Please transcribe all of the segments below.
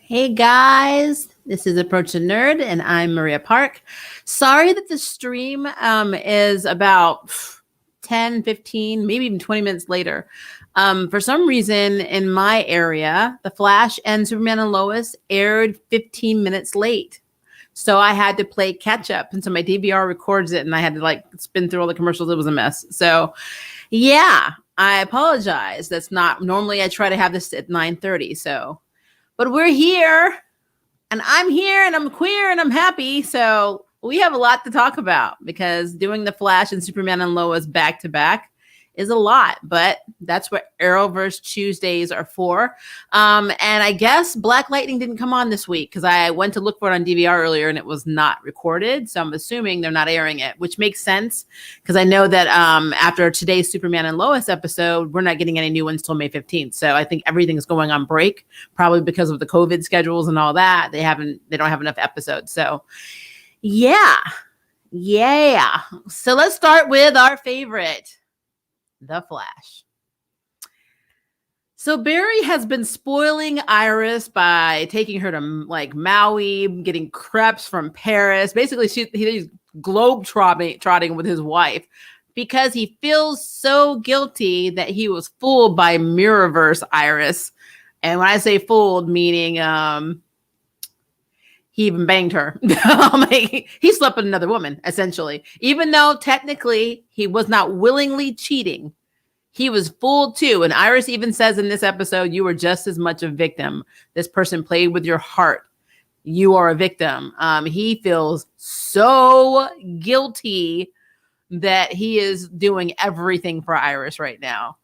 Hey guys, this is Approach the Nerd, and I'm Maria Park. Sorry that the stream is about 10, 15, maybe even 20 minutes later. For some reason in my area, The Flash and Superman and Lois aired 15 minutes late. So I had to play catch up. And so my DVR records it and I had to spin through all the commercials. It was a mess. So yeah, I apologize. That's not normally I try to have this at 9:30. But we're here, and I'm here, and I'm queer, and I'm happy. So we have a lot to talk about because doing The Flash and Superman and Lois back to back is a lot. But that's what Arrowverse Tuesdays are for. And I guess Black Lightning didn't come on this week because I went to look for it on DVR earlier, and it was not recorded. So I'm assuming they're not airing it, which makes sense because I know that after today's Superman and Lois episode, we're not getting any new ones till May 15th. So I think everything's going on break, probably because of the COVID schedules and all that. They don't have enough episodes. So yeah. So let's start with our favorite, The Flash. So Barry has been spoiling Iris by taking her to Maui, getting crepes from Paris. Basically, he's globe trotting with his wife because he feels so guilty that he was fooled by Mirrorverse Iris. And when I say fooled, meaning he even banged her. He slept with another woman, essentially. Even though technically he was not willingly cheating, he was fooled too. And Iris even says in this episode, you were just as much a victim. This person played with your heart. You are a victim. He feels so guilty that he is doing everything for Iris right now.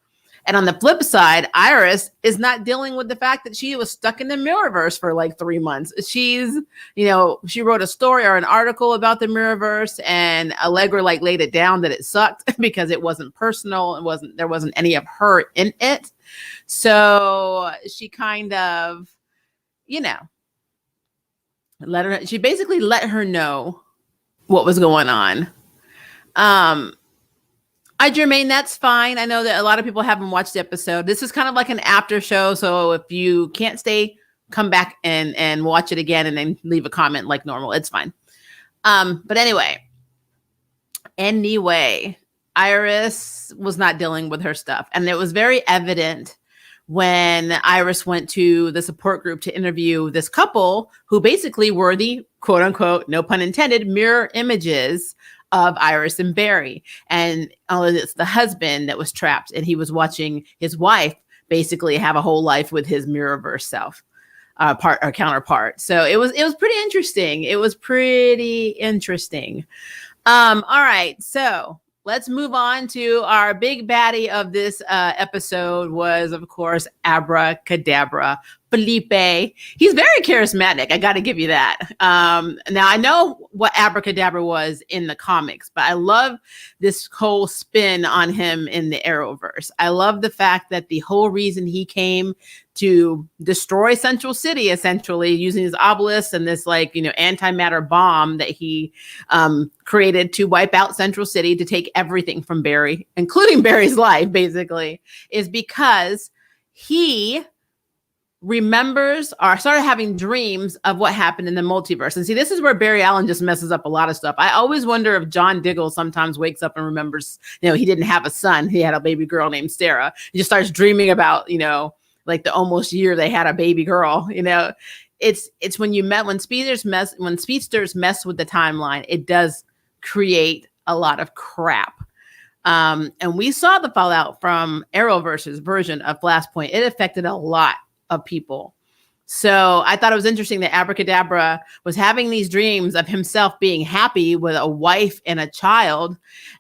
And on the flip side, Iris is not dealing with the fact that she was stuck in the Mirrorverse for 3 months. She wrote a story or an article about the Mirrorverse, and Allegra laid it down that it sucked because it wasn't personal. There wasn't any of her in it. So she kind of, she basically let her know what was going on. Jermaine, that's fine. I know that a lot of people haven't watched the episode. This is kind of like an after show. So if you can't stay, come back and watch it again and then leave a comment like normal. It's fine. But anyway, Iris was not dealing with her stuff. And it was very evident when Iris went to the support group to interview this couple who basically were the quote unquote, no pun intended, mirror images of Iris and Barry. And it's the husband that was trapped, and he was watching his wife basically have a whole life with his Mirrorverse self counterpart. So it was pretty interesting. All right. So let's move on to our big baddie of this episode was, of course, Abracadabra. Felipe. He's very charismatic. I got to give you that. Now, I know what Abracadabra was in the comics, but I love this whole spin on him in the Arrowverse. I love the fact that the whole reason he came to destroy Central City, essentially, using his obelisk and this antimatter bomb that he created to wipe out Central City to take everything from Barry, including Barry's life, basically, is because he remembers or started having dreams of what happened in the multiverse. And see, this is where Barry Allen just messes up a lot of stuff. I always wonder if John Diggle sometimes wakes up and remembers, he didn't have a son. He had a baby girl named Sarah. He just starts dreaming about, the almost year they had a baby girl. It's when speedsters mess with the timeline, it does create a lot of crap. And we saw the fallout from Arrowverse's version of Flashpoint. It affected a lot of people. So I thought it was interesting that Abracadabra was having these dreams of himself being happy with a wife and a child.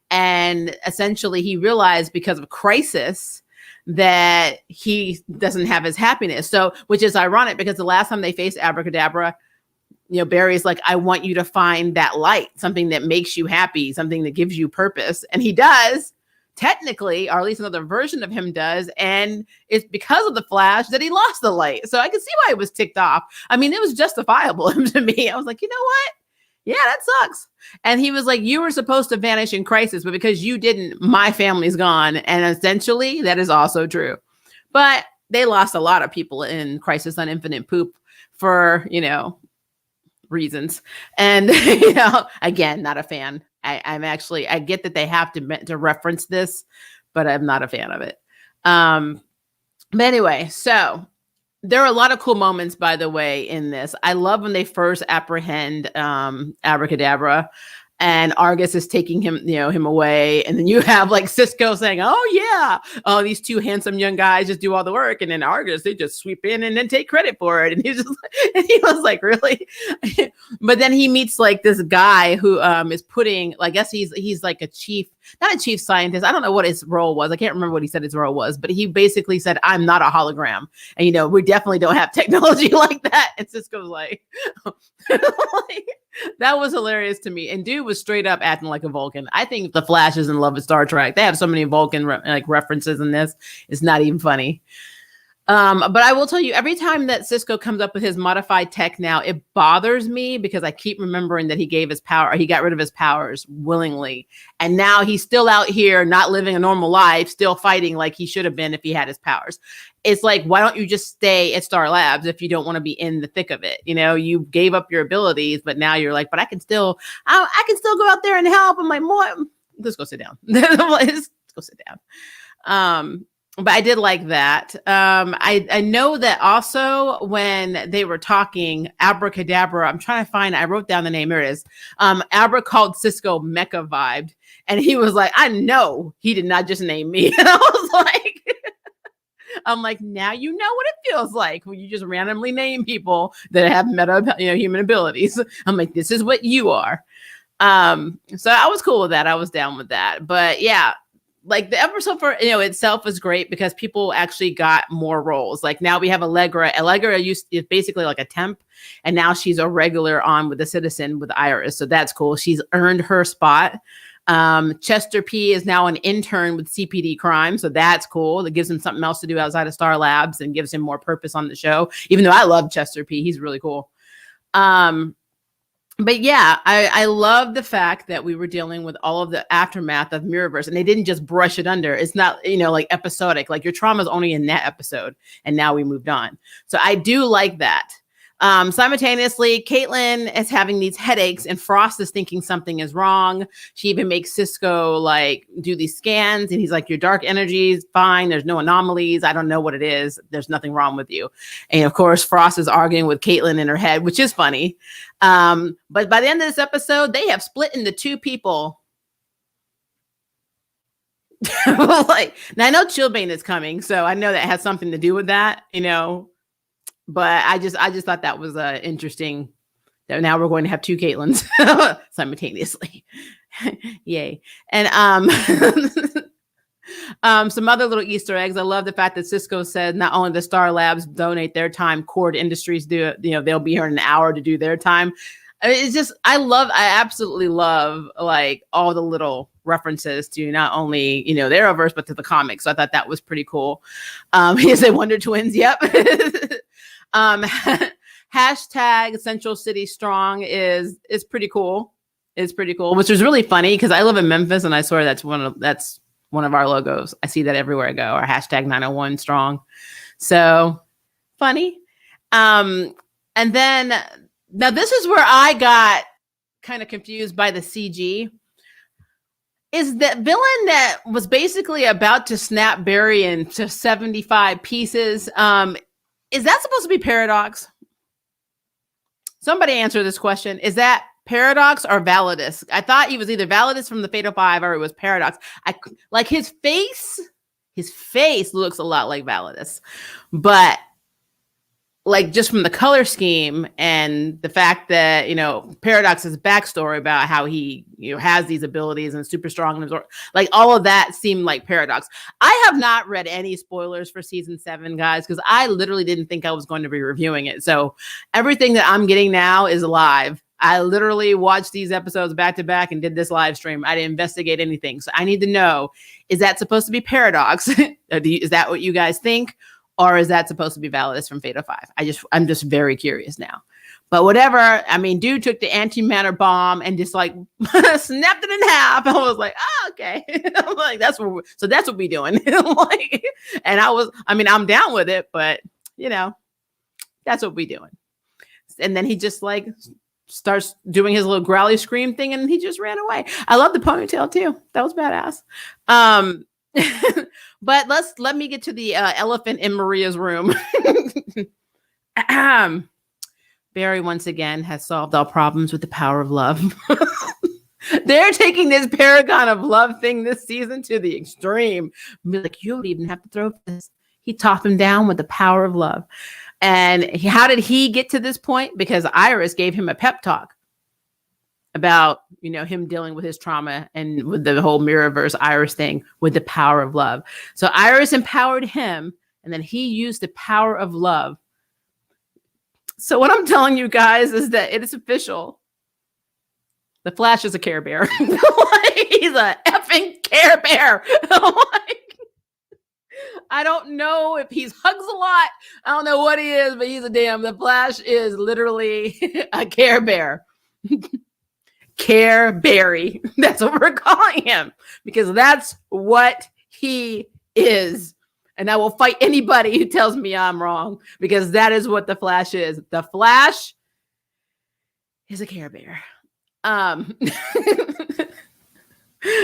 And essentially he realized because of Crisis that he doesn't have his happiness. So, which is ironic because the last time they faced Abracadabra, Barry's like, I want you to find that light, something that makes you happy, something that gives you purpose. And he does. Technically, or at least another version of him does, and it's because of the Flash that he lost the light. So I can see why he was ticked off. I mean, it was justifiable to me. I was like, you know what? Yeah, that sucks. And he was like, you were supposed to vanish in Crisis, but because you didn't, my family's gone. And essentially, that is also true. But they lost a lot of people in Crisis on Infinite Poop for, reasons. And, again, not a fan. I get that they have to reference this, but I'm not a fan of it. But anyway, so there are a lot of cool moments, by the way, in this. I love when they first apprehend Abracadabra, and Argus is taking him away, and then you have like Cisco saying, "Oh yeah, oh these two handsome young guys just do all the work," and then Argus, they just sweep in and then take credit for it, and he was like, really? But then he meets like this guy who is putting, I guess he's like not a chief scientist. I don't know what his role was. I can't remember what he said his role was, but he basically said, "I'm not a hologram, and we definitely don't have technology like that." And Cisco's like, that was hilarious to me. And dude was straight up acting like a Vulcan. I think the Flash is in love with Star Trek. They have so many Vulcan references in this. It's not even funny. But I will tell you, every time that Cisco comes up with his modified tech now, it bothers me because I keep remembering that he got rid of his powers willingly. And now he's still out here not living a normal life, still fighting like he should have been if he had his powers. It's like, why don't you just stay at Star Labs if you don't want to be in the thick of it? You gave up your abilities, but now you're like, but I can still go out there and help. I'm like, let's go sit down. Let's go sit down. But I did like that. I know that also when they were talking, Abracadabra, I wrote down the name. Here it is. Abra called Cisco Mecha Vibed. And he was like, I know he did not just name me. And I was like, now you know what it feels like when you just randomly name people that have human abilities. I'm like, this is what you are. So I was cool with that. I was down with that. But yeah, like the episode for itself was great because people actually got more roles. Like now we have Allegra. Allegra is basically like a temp, and now she's a regular on with the Citizen with Iris. So that's cool. She's earned her spot. Chester P is now an intern with CPD crime, so that's cool. That gives him something else to do outside of Star Labs and gives him more purpose on the show. Even though I love Chester P, he's really cool. But yeah, I love the fact that we were dealing with all of the aftermath of Mirrorverse, and they didn't just brush it under. It's not, like episodic, like your trauma is only in that episode, and now we moved on. So I do like that. Simultaneously, Caitlyn is having these headaches, and Frost is thinking something is wrong. She even makes Cisco do these scans, and he's like, your dark energy is fine. There's no anomalies. I don't know what it is. There's nothing wrong with you. And of course, Frost is arguing with Caitlyn in her head, which is funny. But by the end of this episode, they have split into two people. Now I know Chillbane is coming, so I know that has something to do with that, But I just thought that was interesting that now we're going to have two Caitlyns simultaneously. Yay. And some other little Easter eggs. I love the fact that Cisco said not only the Star Labs donate their time, Cord Industries do, they'll be here in an hour to do their time. It's just, I absolutely love like all the little references to not only, the Arrowverse, but to the comics. So I thought that was pretty cool. He said Wonder Twins. Yep. Hashtag Central City Strong is pretty cool. It's pretty cool, which is really funny because I live in Memphis and I swear that's one of our logos. I see that everywhere I go, our hashtag 901 strong. So funny. And then now this is where I got kind of confused by the CG. Is that villain that was basically about to snap Barry into 75 pieces? Is that supposed to be Paradox? Somebody answer this question. Is that Paradox or Validus? I thought he was either Validus from the Fatal Five or it was Paradox. Like his face looks a lot like Validus, but like just from the color scheme and the fact that, Paradox's backstory about how he, has these abilities and super strong and like all of that seemed like Paradox. I have not read any spoilers for season 7, guys, because I literally didn't think I was going to be reviewing it. So everything that I'm getting now is live. I literally watched these episodes back to back and did this live stream. I didn't investigate anything. So I need to know, is that supposed to be Paradox? Is that what you guys think? Or is that supposed to be Validus from Fatal 5? I'm just very curious now. But whatever, I mean, dude took the antimatter bomb and just like snapped it in half. I was like, oh, okay. I'm like, that's what we're doing. I'm down with it, but that's what we're doing. And then he just like starts doing his little growly scream thing, and he just ran away. I love the ponytail too. That was badass. But let me get to the elephant in Maria's room. Barry once again has solved all problems with the power of love. They're taking this paragon of love thing this season to the extreme. Like, you don't even have to throw this. He talked him down with the power of love. And how did he get to this point? Because Iris gave him a pep talk about, him dealing with his trauma and with the whole Mirrorverse Iris thing with the power of love. So Iris empowered him, and then he used the power of love. So what I'm telling you guys is that it is official. The Flash is a Care Bear. He's a effing Care Bear. I don't know if he hugs a lot. I don't know what he is, but the Flash is literally a Care Bear. Care Berry. That's what we're calling him, because that's what he is. And I will fight anybody who tells me I'm wrong, because that is what the Flash is. The Flash is a Care Bear.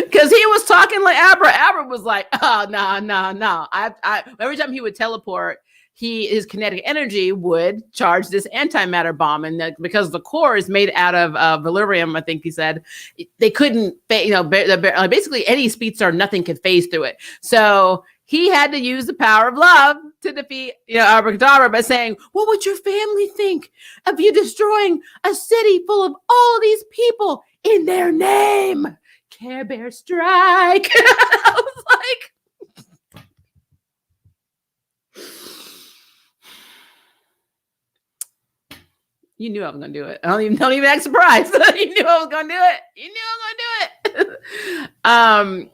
Because he was talking like Abra. Abra was like, oh, no. I every time he would teleport, his kinetic energy would charge this antimatter bomb. And because the core is made out of Valyrium, I think he said, they couldn't, basically any speedster, nothing could phase through it. So he had to use the power of love to defeat, Abracadabra by saying, what would your family think of you destroying a city full of all of these people in their name? Care Bear strike. I was like, you knew I was going to do it. Don't even act surprised. You knew I was going to do it. You knew I was going to do it.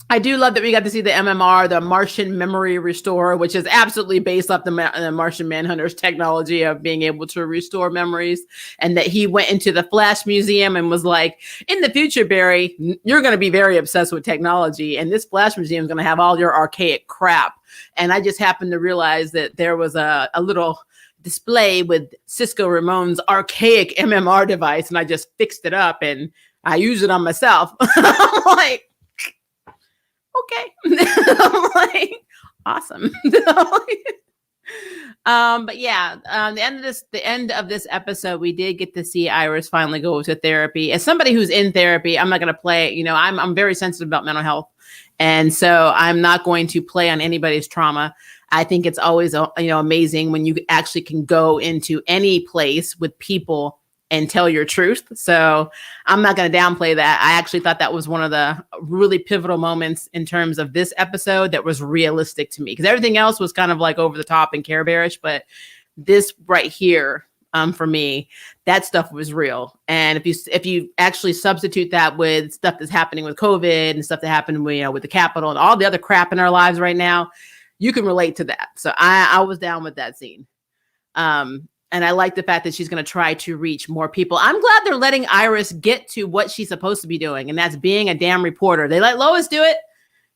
I do love that we got to see the MMR, the Martian Memory Restorer, which is absolutely based off the Martian Manhunter's technology of being able to restore memories. And that he went into the Flash Museum and was like, in the future, Barry, you're going to be very obsessed with technology. And this Flash Museum is going to have all your archaic crap. And I just happened to realize that there was a little display with Cisco Ramon's archaic MMR device. And I just fixed it up and I use it on myself. I'm like, okay. I'm like, awesome. But yeah, the end of this episode, we did get to see Iris finally go to therapy. As somebody who's in therapy, I'm not going to play, I'm very sensitive about mental health. And so I'm not going to play on anybody's trauma. I think it's always, amazing when you actually can go into any place with people and tell your truth. So I'm not going to downplay that. I actually thought that was one of the really pivotal moments in terms of this episode that was realistic to me, because everything else was kind of like over the top and Care Bearish, but this right here, for me, that stuff was real. And if you actually substitute that with stuff that's happening with COVID and stuff that happened with the Capitol and all the other crap in our lives right now, you can relate to that. So I was down with that scene. And I like the fact that she's going to try to reach more people. I'm glad they're letting Iris get to what she's supposed to be doing, and that's being a damn reporter. They let Lois do it,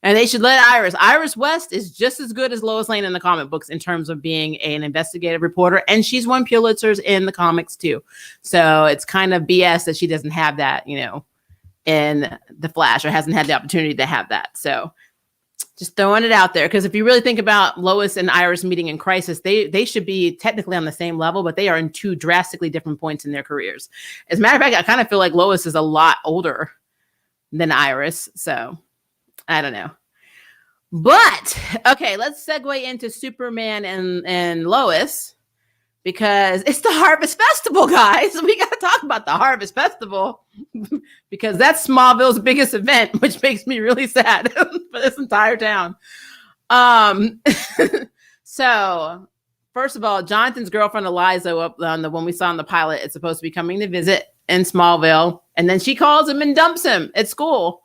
and they should let Iris. Iris West is just as good as Lois Lane in the comic books in terms of being an investigative reporter, and she's won Pulitzers in the comics too. So it's kind of BS that she doesn't have that, in The Flash, or hasn't had the opportunity to have that. So just throwing it out there, because if you really think about Lois and Iris meeting in Crisis, they should be technically on the same level, but they are in two drastically different points in their careers. As a matter of fact, I kind of feel like Lois is a lot older than Iris, so I don't know. But okay, let's segue into Superman and Lois, because it's the Harvest Festival, guys. We got to talk about the Harvest Festival because that's Smallville's biggest event, which makes me really sad for this entire town. So first of all, Jonathan's girlfriend Eliza, the one we saw in the pilot, is supposed to be coming to visit in Smallville, and then she calls him and dumps him at school.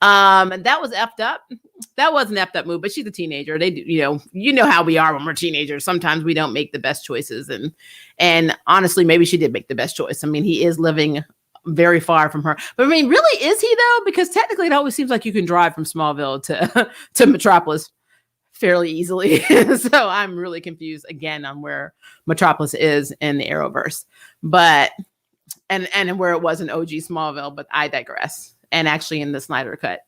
And that was effed up. That was an effed up move, but she's a teenager. They do, you know how we are when we're teenagers. Sometimes we don't make the best choices. And honestly, maybe she did make the best choice. I mean, he is living very far from her. But I mean, really, is he though? Because technically it always seems like you can drive from Smallville to Metropolis fairly easily. So I'm really confused again on where Metropolis is in the Arrowverse, but and where it was in OG Smallville, but I digress. And actually in the Snyder Cut.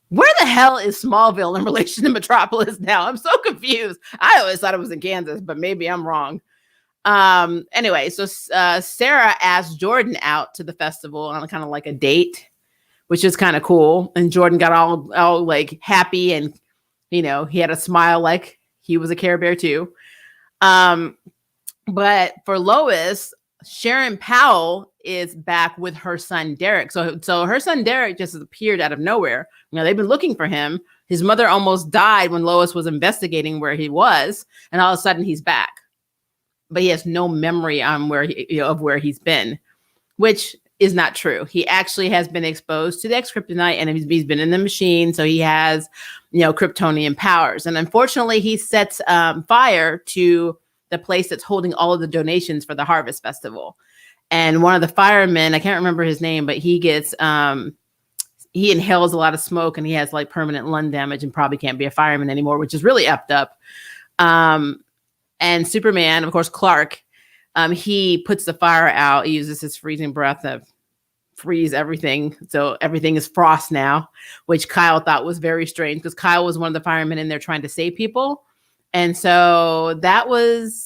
Where the hell is Smallville in relation to Metropolis now? I'm so confused. I always thought it was in Kansas, but maybe I'm wrong. Anyway, so Sarah asked Jordan out to the festival on kind of like a date, which is kind of cool. And Jordan got all like happy, and he had a smile like he was a Care Bear too. But for Lois, Sharon Powell is back with her son Derek. So her son Derek just appeared out of nowhere. They've been looking for him. His mother almost died when Lois was investigating where he was, and all of a sudden he's back. But he has no memory on of where he's been, which is not true. He actually has been exposed to the Kryptonite, and he's been in the machine, so he has, Kryptonian powers. And unfortunately, he sets fire to the place that's holding all of the donations for the Harvest Festival. And one of the firemen, I can't remember his name, but he gets he inhales a lot of smoke, and he has like permanent lung damage and probably can't be a fireman anymore, which is really effed up. And Superman, of course, Clark, he puts the fire out. He uses his freezing breath to freeze everything. So everything is frost now, which Kyle thought was very strange because Kyle was one of the firemen in there trying to save people. And so that was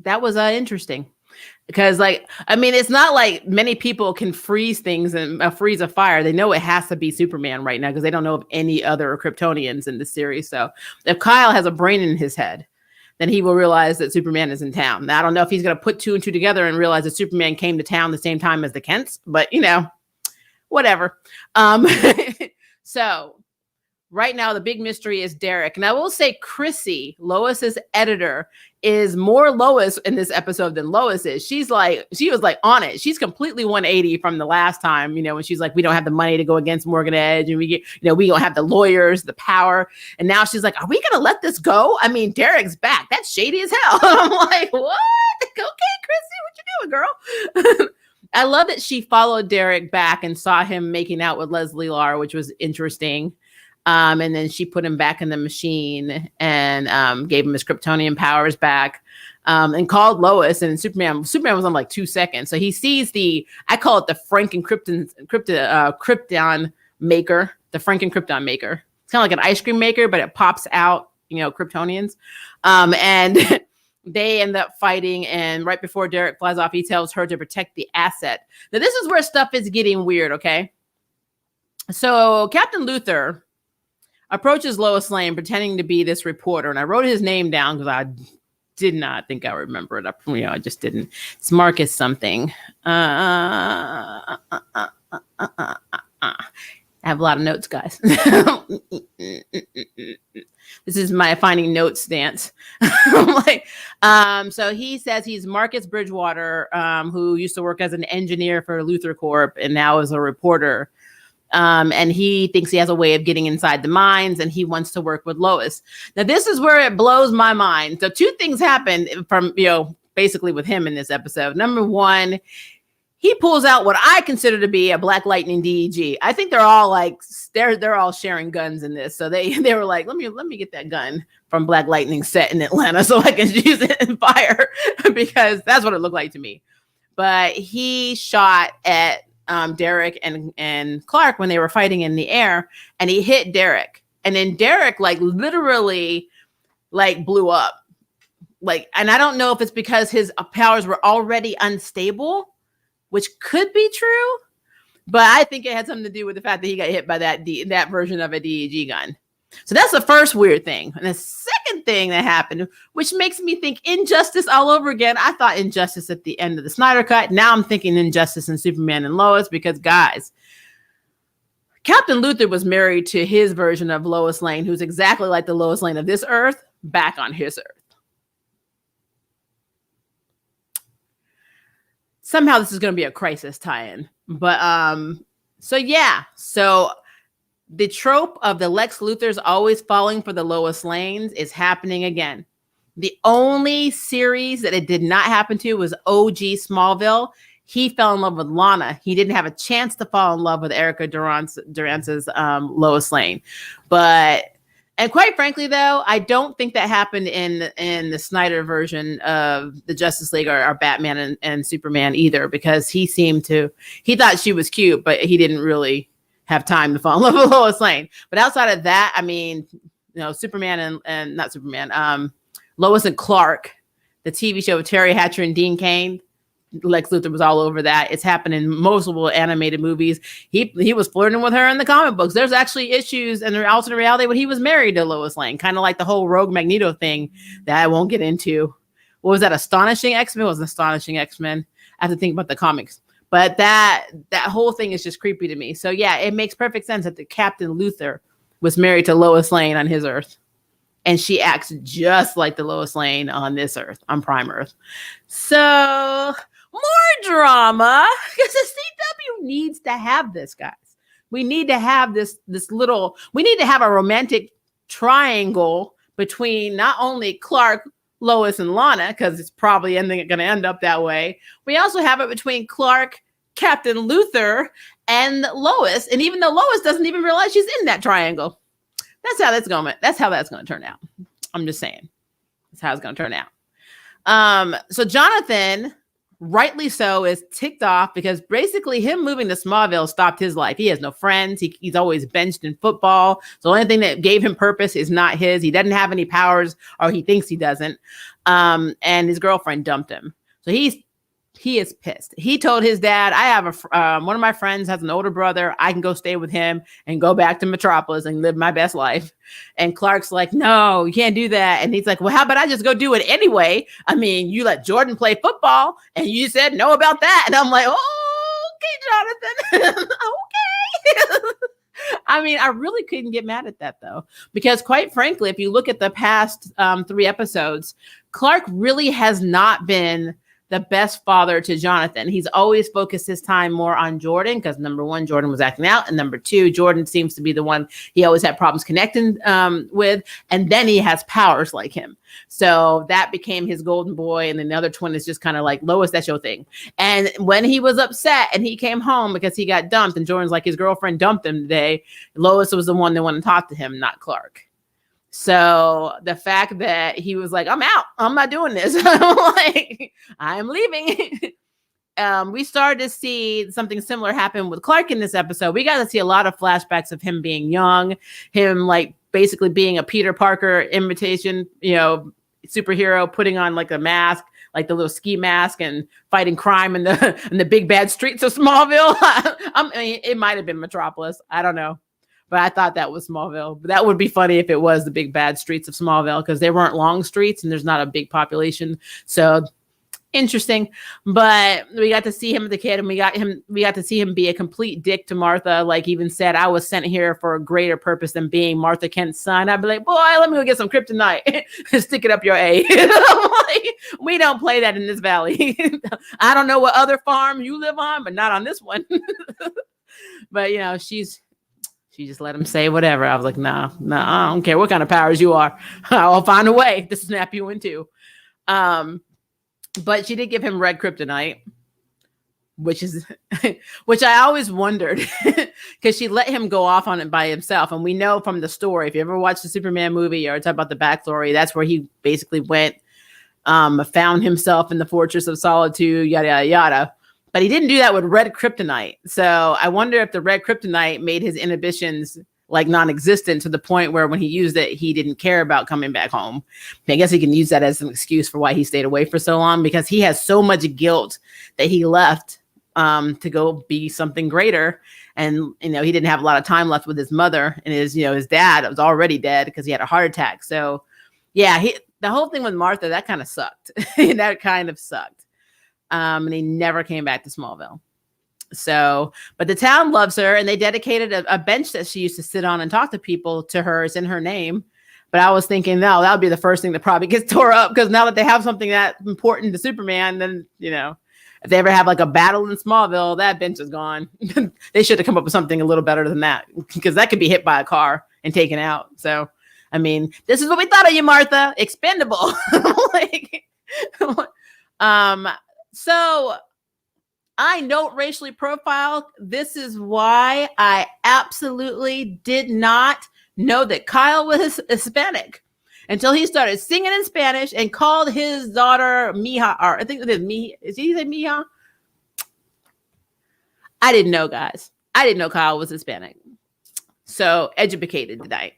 interesting. Because, it's not like many people can freeze things and freeze a fire. They know it has to be Superman right now because they don't know of any other Kryptonians in the series. So if Kyle has a brain in his head, then he will realize that Superman is in town. Now, I don't know if he's going to put two and two together and realize that Superman came to town the same time as the Kents, but, whatever. So right now, the big mystery is Derek. And I will say Chrissy, Lois's editor, is more Lois in this episode than Lois is. She was like on it. She's completely 180 from the last time, when she's like, we don't have the money to go against Morgan Edge, and we don't have the lawyers, the power. And now she's like, are we going to let this go? I mean, Derek's back. That's shady as hell. I'm like, what? Okay, Chrissy, what you doing, girl? I love that she followed Derek back and saw him making out with Leslie Lar, which was interesting. And then she put him back in the machine and gave him his Kryptonian powers back, and called Lois. And Superman was on like 2 seconds. So he sees I call it the Franken Krypton maker, the Franken Krypton maker. It's kind of like an ice cream maker, but it pops out, Kryptonians. And they end up fighting. And right before Derek flies off, he tells her to protect the asset. Now, this is where stuff is getting weird. Okay. So Captain Luthor approaches Lois Lane pretending to be this reporter. And I wrote his name down because I did not think I remember it. I just didn't. It's Marcus something. I have a lot of notes, guys. This is my finding notes stance. So he says he's Marcus Bridgewater, who used to work as an engineer for Luthor Corp and now is a reporter. And he thinks he has a way of getting inside the mines, and he wants to work with Lois. Now, this is where it blows my mind. So 2 things happened from, basically with him in this episode. Number one, he pulls out what I consider to be a Black Lightning DEG. I think they're all they're all sharing guns in this. So they were like, let me get that gun from Black Lightning set in Atlanta so I can use it in fire, because that's what it looked like to me. But he shot at Derek and Clark when they were fighting in the air, and he hit Derek, and then Derek literally blew up, and I don't know if it's because his powers were already unstable, which could be true, but I think it had something to do with the fact that he got hit by that version of a DEG gun. So that's the first weird thing. And the second thing that happened, which makes me think Injustice all over again. I thought Injustice at the end of the Snyder Cut. Now I'm thinking Injustice and Superman and Lois, because, guys, Captain Luthor was married to his version of Lois Lane, who's exactly like the Lois Lane of this Earth, back on his Earth. Somehow this is going to be a crisis tie-in. But, so the trope of the Lex Luthor's always falling for the Lois Lanes is happening again. The only series that it did not happen to was OG Smallville. He fell in love with Lana. He didn't have a chance to fall in love with Erica Durance's Lois Lane. But And quite frankly, though, I don't think that happened in the Snyder version of the Justice League or Batman and Superman either, because he thought she was cute, but he didn't really have time to fall in love with Lois Lane. But outside of that, I mean, Superman and not Superman, Lois and Clark, the TV show with Terry Hatcher and Dean Cain, Lex Luthor was all over that. It's happened in multiple animated movies. He was flirting with her in the comic books. There's actually issues in the alternate reality when he was married to Lois Lane, kind of like the whole Rogue Magneto thing that I won't get into. What was that? Astonishing X-Men? It was an Astonishing X-Men. I have to think about the comics. But that whole thing is just creepy to me. So yeah, it makes perfect sense that the Captain Luthor was married to Lois Lane on his Earth. And she acts just like the Lois Lane on this Earth, on Prime Earth. So more drama, because the CW needs to have this, guys. We need to have we need to have a romantic triangle between not only Clark, Lois, and Lana, because it's probably going to end up that way. We also have it between Clark, Captain Luthor, and Lois. And even though Lois doesn't even realize she's in that triangle, that's how that's going to turn out. I'm just saying, that's how it's going to turn out. So Jonathan, rightly so, is ticked off because basically him moving to Smallville stopped his life. He has no friends. He's always benched in football. So the only thing that gave him purpose is not his. He doesn't have any powers, or he thinks he doesn't. And his girlfriend dumped him. So he is pissed. He told his dad, I have one of my friends has an older brother. I can go stay with him and go back to Metropolis and live my best life. And Clark's like, no, you can't do that. And he's like, well, how about I just go do it anyway? I mean, you let Jordan play football and you said no about that. And I'm like, oh, okay, Jonathan. Okay. I mean, I really couldn't get mad at that, though, because quite frankly, if you look at the past 3 episodes, Clark really has not been the best father to Jonathan. He's always focused his time more on Jordan because, number one, Jordan was acting out. And number two, Jordan seems to be the one he always had problems connecting with. And then he has powers like him. So that became his golden boy. And then the other twin is just kind of like, Lois, that's your thing. And when he was upset and he came home because he got dumped and Jordan's like, his girlfriend dumped him today, Lois was the one that wanted to talk to him, not Clark. So the fact that he was like, I'm out, I'm not doing this. I'm like, I'm leaving. We started to see something similar happen with Clark in this episode. We got to see a lot of flashbacks of him being young, him like basically being a Peter Parker imitation, superhero, putting on like a mask, like the little ski mask, and fighting crime in the big bad streets of Smallville. I mean, it might have been Metropolis. I don't know. But I thought that was Smallville. But that would be funny if it was the big bad streets of Smallville, because they weren't long streets and there's not a big population. So interesting. But we got to see him as a kid, and we got to see him be a complete dick to Martha. Like even said, I was sent here for a greater purpose than being Martha Kent's son. I'd be like, boy, let me go get some kryptonite and stick it up your A. Like, we don't play that in this valley. I don't know what other farm you live on, but not on this one. But she just let him say whatever. I was like, nah, I don't care what kind of powers you are. I'll find a way to snap you in two. But she did give him red kryptonite, which I always wondered, because she let him go off on it by himself. And we know from the story, if you ever watched the Superman movie or talk about the backstory, that's where he basically went, found himself in the Fortress of Solitude, yada, yada, yada. But he didn't do that with red kryptonite. So I wonder if the red kryptonite made his inhibitions like non-existent to the point where when he used it, he didn't care about coming back home. I guess he can use that as an excuse for why he stayed away for so long, because he has so much guilt that he left to go be something greater. And, he didn't have a lot of time left with his mother, and his dad was already dead because he had a heart attack. So yeah, the whole thing with Martha, that kind of sucked. That kind of sucked. And he never came back to Smallville. So, but the town loves her, and they dedicated a bench that she used to sit on and talk to people to her. It's in her name. But I was thinking, no, that would be the first thing that probably gets tore up, because now that they have something that important to Superman, then, if they ever have like a battle in Smallville, that bench is gone. They should have come up with something a little better than that, because that could be hit by a car and taken out. So, I mean, this is what we thought of you, Martha. Expendable. So I don't racially profile. This is why I absolutely did not know that Kyle was Hispanic until he started singing in Spanish and called his daughter Mija, or I think it is Mija. Is he say Mija? I didn't know, guys. I didn't know Kyle was Hispanic. So educated tonight.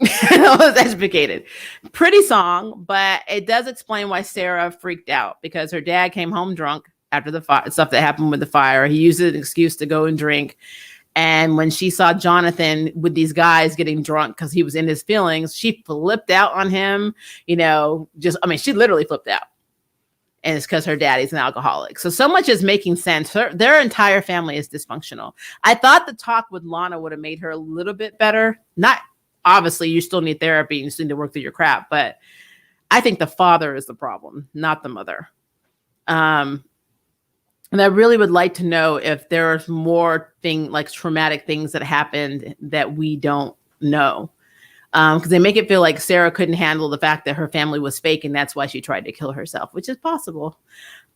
I was educated. Pretty song, but it does explain why Sarah freaked out, because her dad came home drunk after the stuff that happened with the fire. He used an excuse to go and drink. And when she saw Jonathan with these guys getting drunk because he was in his feelings, she flipped out on him. She literally flipped out. And it's because her daddy's an alcoholic. So much is making sense. Their entire family is dysfunctional. I thought the talk with Lana would have made her a little bit better. Not obviously, you still need therapy and you still need to work through your crap, but I think the father is the problem, not the mother. And I really would like to know if there's more traumatic things that happened that we don't know. Because they make it feel like Sarah couldn't handle the fact that her family was fake, and that's why she tried to kill herself, which is possible.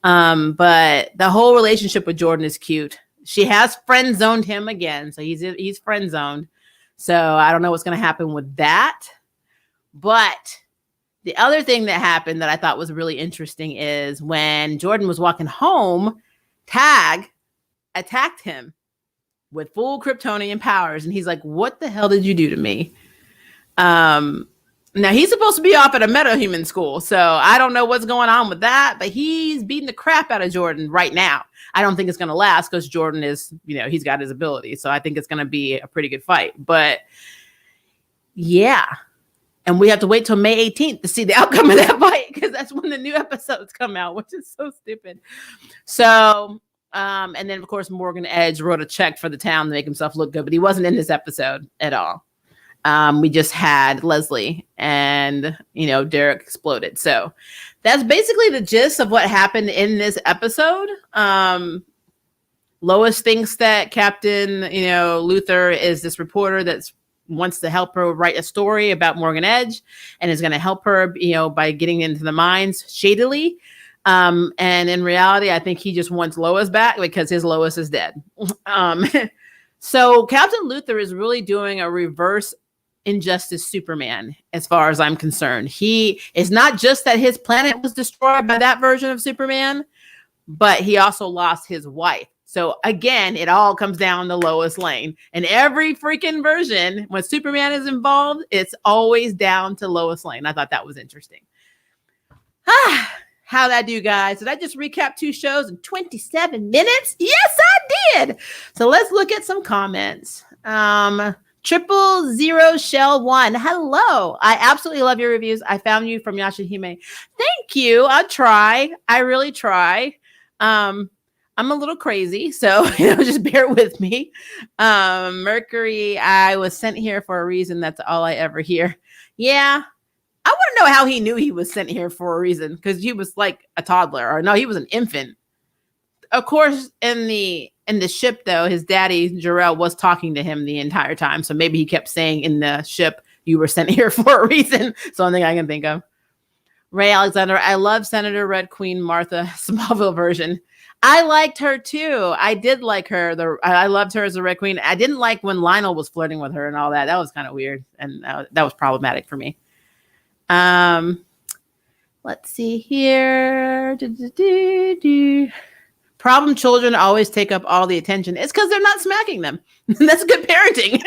But the whole relationship with Jordan is cute. She has friend zoned him again, so he's friend zoned. So I don't know what's going to happen with that. But the other thing that happened that I thought was really interesting is when Jordan was walking home, Tag attacked him with full Kryptonian powers, and he's like, "What the hell did you do to me?" Now he's supposed to be off at a metahuman school, so I don't know what's going on with that, but he's beating the crap out of Jordan right now. I don't think it's going to last because Jordan is, he's got his ability. So I think it's going to be a pretty good fight, but yeah. And we have to wait till May 18th to see the outcome of that fight, because that's when the new episodes come out, which is so stupid. So, and then of course, Morgan Edge wrote a check for the town to make himself look good, but he wasn't in this episode at all. We just had Leslie and, Derek exploded. So that's basically the gist of what happened in this episode. Lois thinks that Captain, Luther is this reporter that wants to help her write a story about Morgan Edge and is going to help her, by getting into the mines shadily. And in reality, I think he just wants Lois back because his Lois is dead. So Captain Luther is really doing a reverse Injustice Superman, as far as I'm concerned. He is not just that his planet was destroyed by that version of Superman, but he also lost his wife. So again, it all comes down to Lois Lane. And every freaking version, when Superman is involved, it's always down to Lois Lane. I thought that was interesting. How'd I do, guys? Did I just recap 2 shows in 27 minutes? Yes, I did. So let's look at some comments. 000 Shell 1. Hello. I absolutely love your reviews. I found you from Yashahime. Thank you. I'll try. I really try. I'm a little crazy, so just bear with me. Mercury, I was sent here for a reason. That's all I ever hear. Yeah. I want to know how he knew he was sent here for a reason, because he was like a toddler, or no, he was an infant. Of course, in the ship, though, his daddy, Jarrell, was talking to him the entire time. So maybe he kept saying in the ship, "You were sent here for a reason." Something I can think of. Ray Alexander, I love Senator Red Queen Martha Smallville version. I liked her too. I did like her. I loved her as a Red Queen. I didn't like when Lionel was flirting with her and all that. That was kind of weird. And that was problematic for me. Let's see here. Problem children always take up all the attention. It's because they're not smacking them. That's good parenting.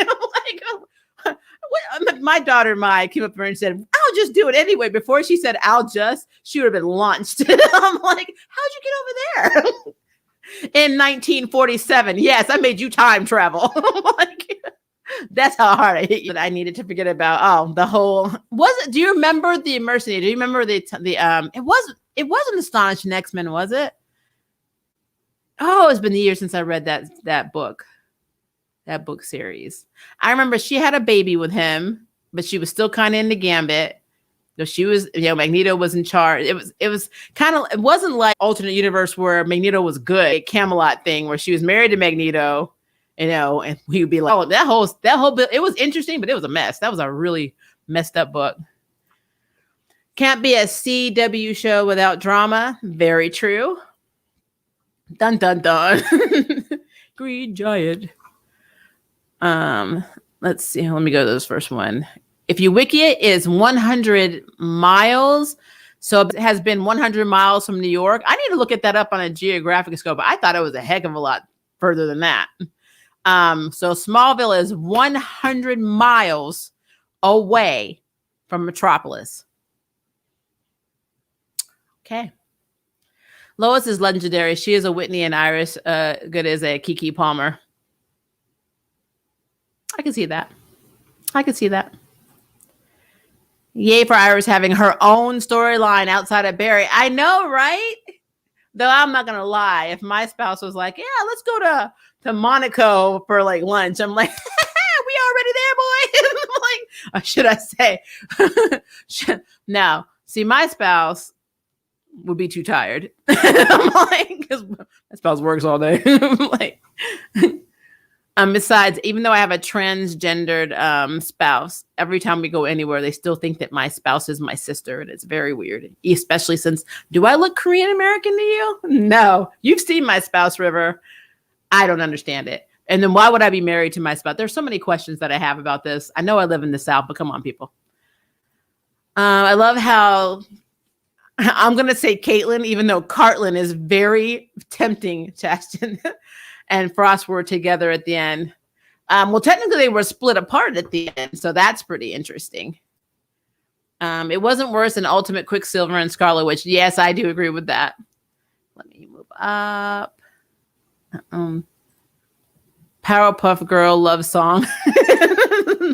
My daughter Mai came up there and said, "I'll just do it anyway." Before she said she would have been launched. I'm like, how'd you get over there? In 1947. Yes, I made you time travel. That's how hard I hit you. I needed to forget about the whole. Do you remember the Mercenary? Do you remember it wasn't Astonishing X-Men, was it? Oh, it's been years since I read that book series. I remember she had a baby with him, but she was still kind of into Gambit. So she was, Magneto was in charge. It wasn't like alternate universe where Magneto was good, Camelot thing where she was married to Magneto, and we would be like, oh, that whole bit. It was interesting, but it was a mess. That was a really messed up book. Can't be a CW show without drama. Very true. Dun dun dun. Green Giant. let's see. Let me go to this first one. If you wiki it, is 100 miles. So it has been 100 miles from New York. I need to look at that up on a geographic scope. I thought it was a heck of a lot further than that. So Smallville is 100 miles away from Metropolis. Okay. Lois is legendary. She is a Whitney and Iris, good as a Keke Palmer. I can see that. Yay for Iris having her own storyline outside of Barry. I know, right? Though I'm not gonna lie, if my spouse was like, "Yeah, let's go to Monaco for like lunch," I'm like, "We already there, boy." I'm like, should I say? No. See, my spouse would be too tired. I'm like, because my spouse works all day. Like, besides, even though I have a transgendered spouse, every time we go anywhere, they still think that my spouse is my sister, and it's very weird. Especially since, do I look Korean American to you? No, you've seen my spouse, River. I don't understand it. And then why would I be married to my spouse? There's so many questions that I have about this. I know I live in the South, but come on, people. I love how I'm going to say Caitlyn, even though Cartlin is very tempting to Ashton and Frost were together at the end. Well, technically they were split apart at the end, so that's pretty interesting. It wasn't worse than Ultimate Quicksilver and Scarlet Witch. Yes, I do agree with that. Let me move up. Powerpuff Girl love song.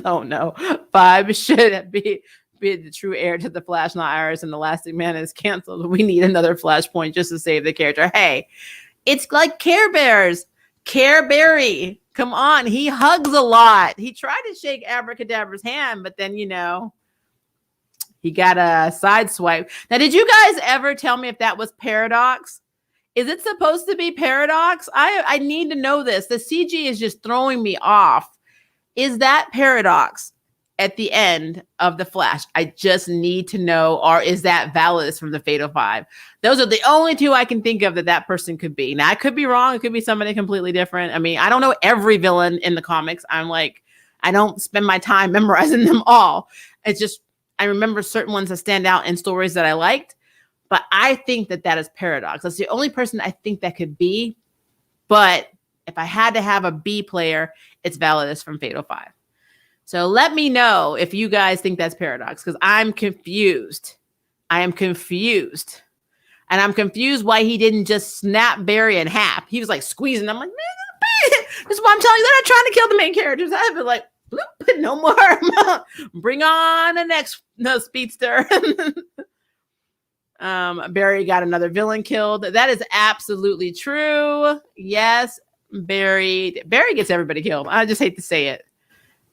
Oh no. 5 should be the true heir to the Flash, not Iris, and the Elastic Man is canceled. We need another Flashpoint just to save the character. Hey, it's like Care Bears. Care Berry. Come on. He hugs a lot. He tried to shake Abracadabra's hand, but then, he got a side swipe. Now, did you guys ever tell me if that was Paradox? Is it supposed to be Paradox? I need to know this. The CG is just throwing me off. Is that Paradox at the end of the Flash? I just need to know. Or is that Validus from the Fatal Five? Those are the only two I can think of that person could be. Now, I could be wrong. It could be somebody completely different. I mean, I don't know every villain in the comics. I'm like, I don't spend my time memorizing them all. It's just, I remember certain ones that stand out in stories that I liked. But I think that is Paradox. That's the only person I think that could be. But if I had to have a B player, it's Validus from Fatal Five. So let me know if you guys think that's Paradox, because I'm confused. I am confused. And I'm confused why he didn't just snap Barry in half. He was like squeezing. I'm like, man, this is why I'm telling you, they're not trying to kill the main characters. I've been like, bloop, no more. Bring on the next speedster. Barry got another villain killed. That is absolutely true. Yes, Barry gets everybody killed. I just hate to say it.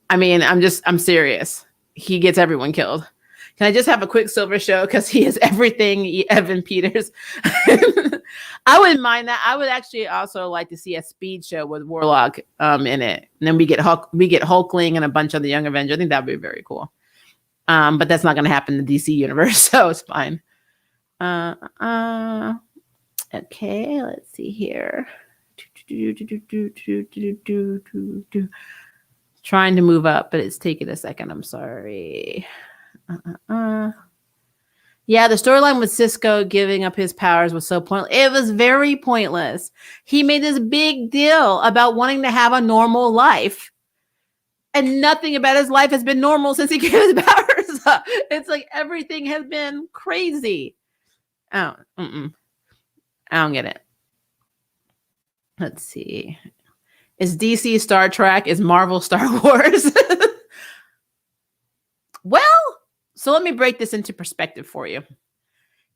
I mean, I'm serious. He gets everyone killed. Can I just have a Quicksilver show? Because he is everything Evan Peters. I wouldn't mind that. I would actually also like to see a speed show with Warlock in it. And then we get Hulkling and a bunch of the Young Avengers. I think that would be very cool. But that's not going to happen in the DC universe, so it's fine. Okay, let's see here. Trying to move up, but it's taking a second. I'm sorry. Yeah, the storyline with Cisco giving up his powers was so pointless. It was very pointless. He made this big deal about wanting to have a normal life. And nothing about his life has been normal since he gave his powers up. It's like everything has been crazy. I don't get it. Let's see. Is DC Star Trek? Is Marvel Star Wars? Well, so let me break this into perspective for you.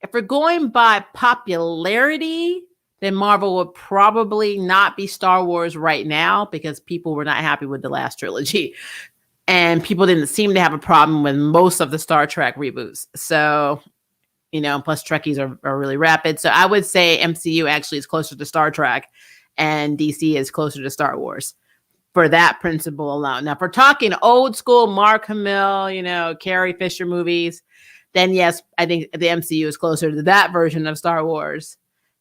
If we're going by popularity, then Marvel would probably not be Star Wars right now because people were not happy with the last trilogy. And people didn't seem to have a problem with most of the Star Trek reboots. So, plus Trekkies are really rapid. So I would say MCU actually is closer to Star Trek and DC is closer to Star Wars for that principle alone. Now, if we're talking old school Mark Hamill, Carrie Fisher movies, then yes, I think the MCU is closer to that version of Star Wars.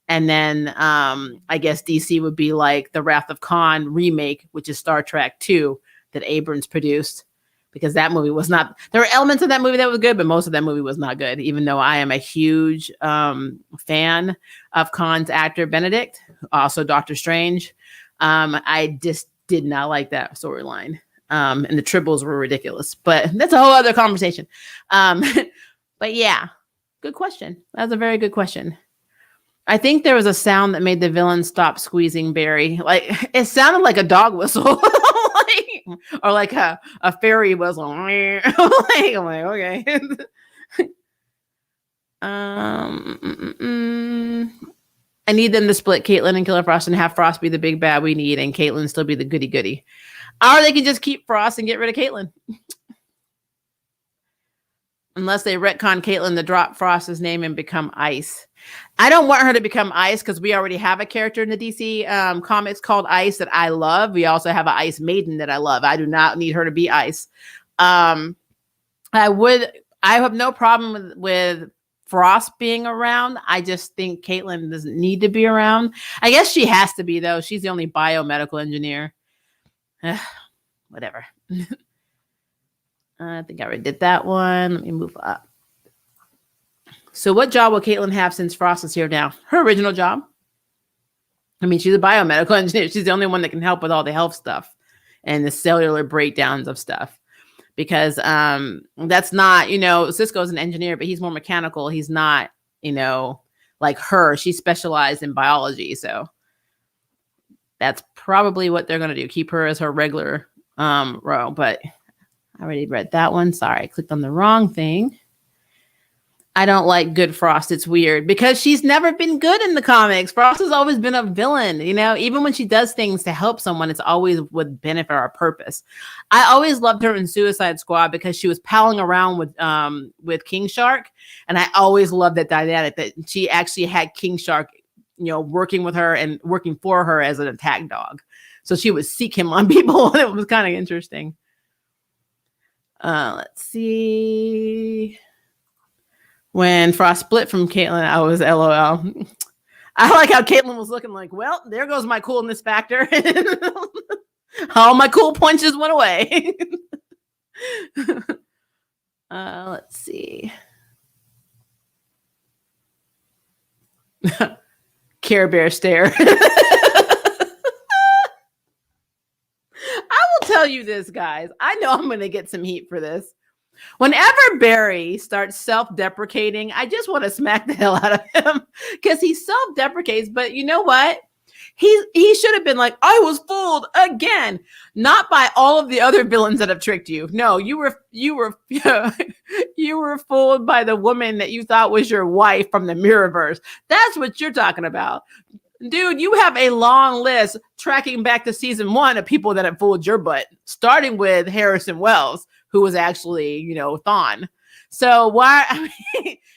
And then I guess DC would be like the Wrath of Khan remake, which is Star Trek 2. that Abrams produced, because that movie was not, there were elements of that movie that was good, but most of that movie was not good, even though I am a huge fan of Khan's actor Benedict, also Doctor Strange. I just did not like that storyline. And the triples were ridiculous, but that's a whole other conversation. But yeah, good question. That's a very good question. I think there was a sound that made the villain stop squeezing Barry. Like, it sounded like a dog whistle, or like a fairy whistle. I'm like, okay. I need them to split Caitlyn and Killer Frost and have Frost be the big bad we need, and Caitlyn still be the goody goody. Or they can just keep Frost and get rid of Caitlyn. Unless they retcon Caitlyn to drop Frost's name and become Ice. I don't want her to become Ice because we already have a character in the DC comics called Ice that I love. We also have an Ice Maiden that I love. I do not need her to be Ice. I have no problem with Frost being around. I just think Caitlyn doesn't need to be around. I guess she has to be, though. She's the only biomedical engineer. Whatever. I think I already did that one. Let me move up. So what job will Caitlyn have since Frost is here now? Her original job. I mean, she's a biomedical engineer. She's the only one that can help with all the health stuff and the cellular breakdowns of stuff. Because that's not, Cisco's an engineer, but he's more mechanical. He's not, like her. She specialized in biology. So that's probably what they're going to do. Keep her as her regular row. But I already read that one. Sorry, I clicked on the wrong thing. I don't like good Frost. It's weird because she's never been good in the comics. Frost has always been a villain, even when she does things to help someone, it's always with benefit or purpose. I always loved her in Suicide Squad because she was palling around with King Shark. And I always loved that dynamic that she actually had King Shark, working with her and working for her as an attack dog. So she would seek him on people. And it was kind of interesting. Let's see. When Frost split from Caitlyn, I was LOL. I like how Caitlyn was looking like, well, there goes my coolness factor. All my cool points just went away. Let's see. Care Bear stare. I will tell you this, guys. I know I'm going to get some heat for this. Whenever Barry starts self-deprecating, I just want to smack the hell out of him because he self-deprecates. But you know what? He should have been like, I was fooled again, not by all of the other villains that have tricked you. No, you were fooled by the woman that you thought was your wife from the Mirrorverse. That's what you're talking about. Dude, you have a long list tracking back to season 1 of people that have fooled your butt, starting with Harrison Wells, who was actually, Thawne. So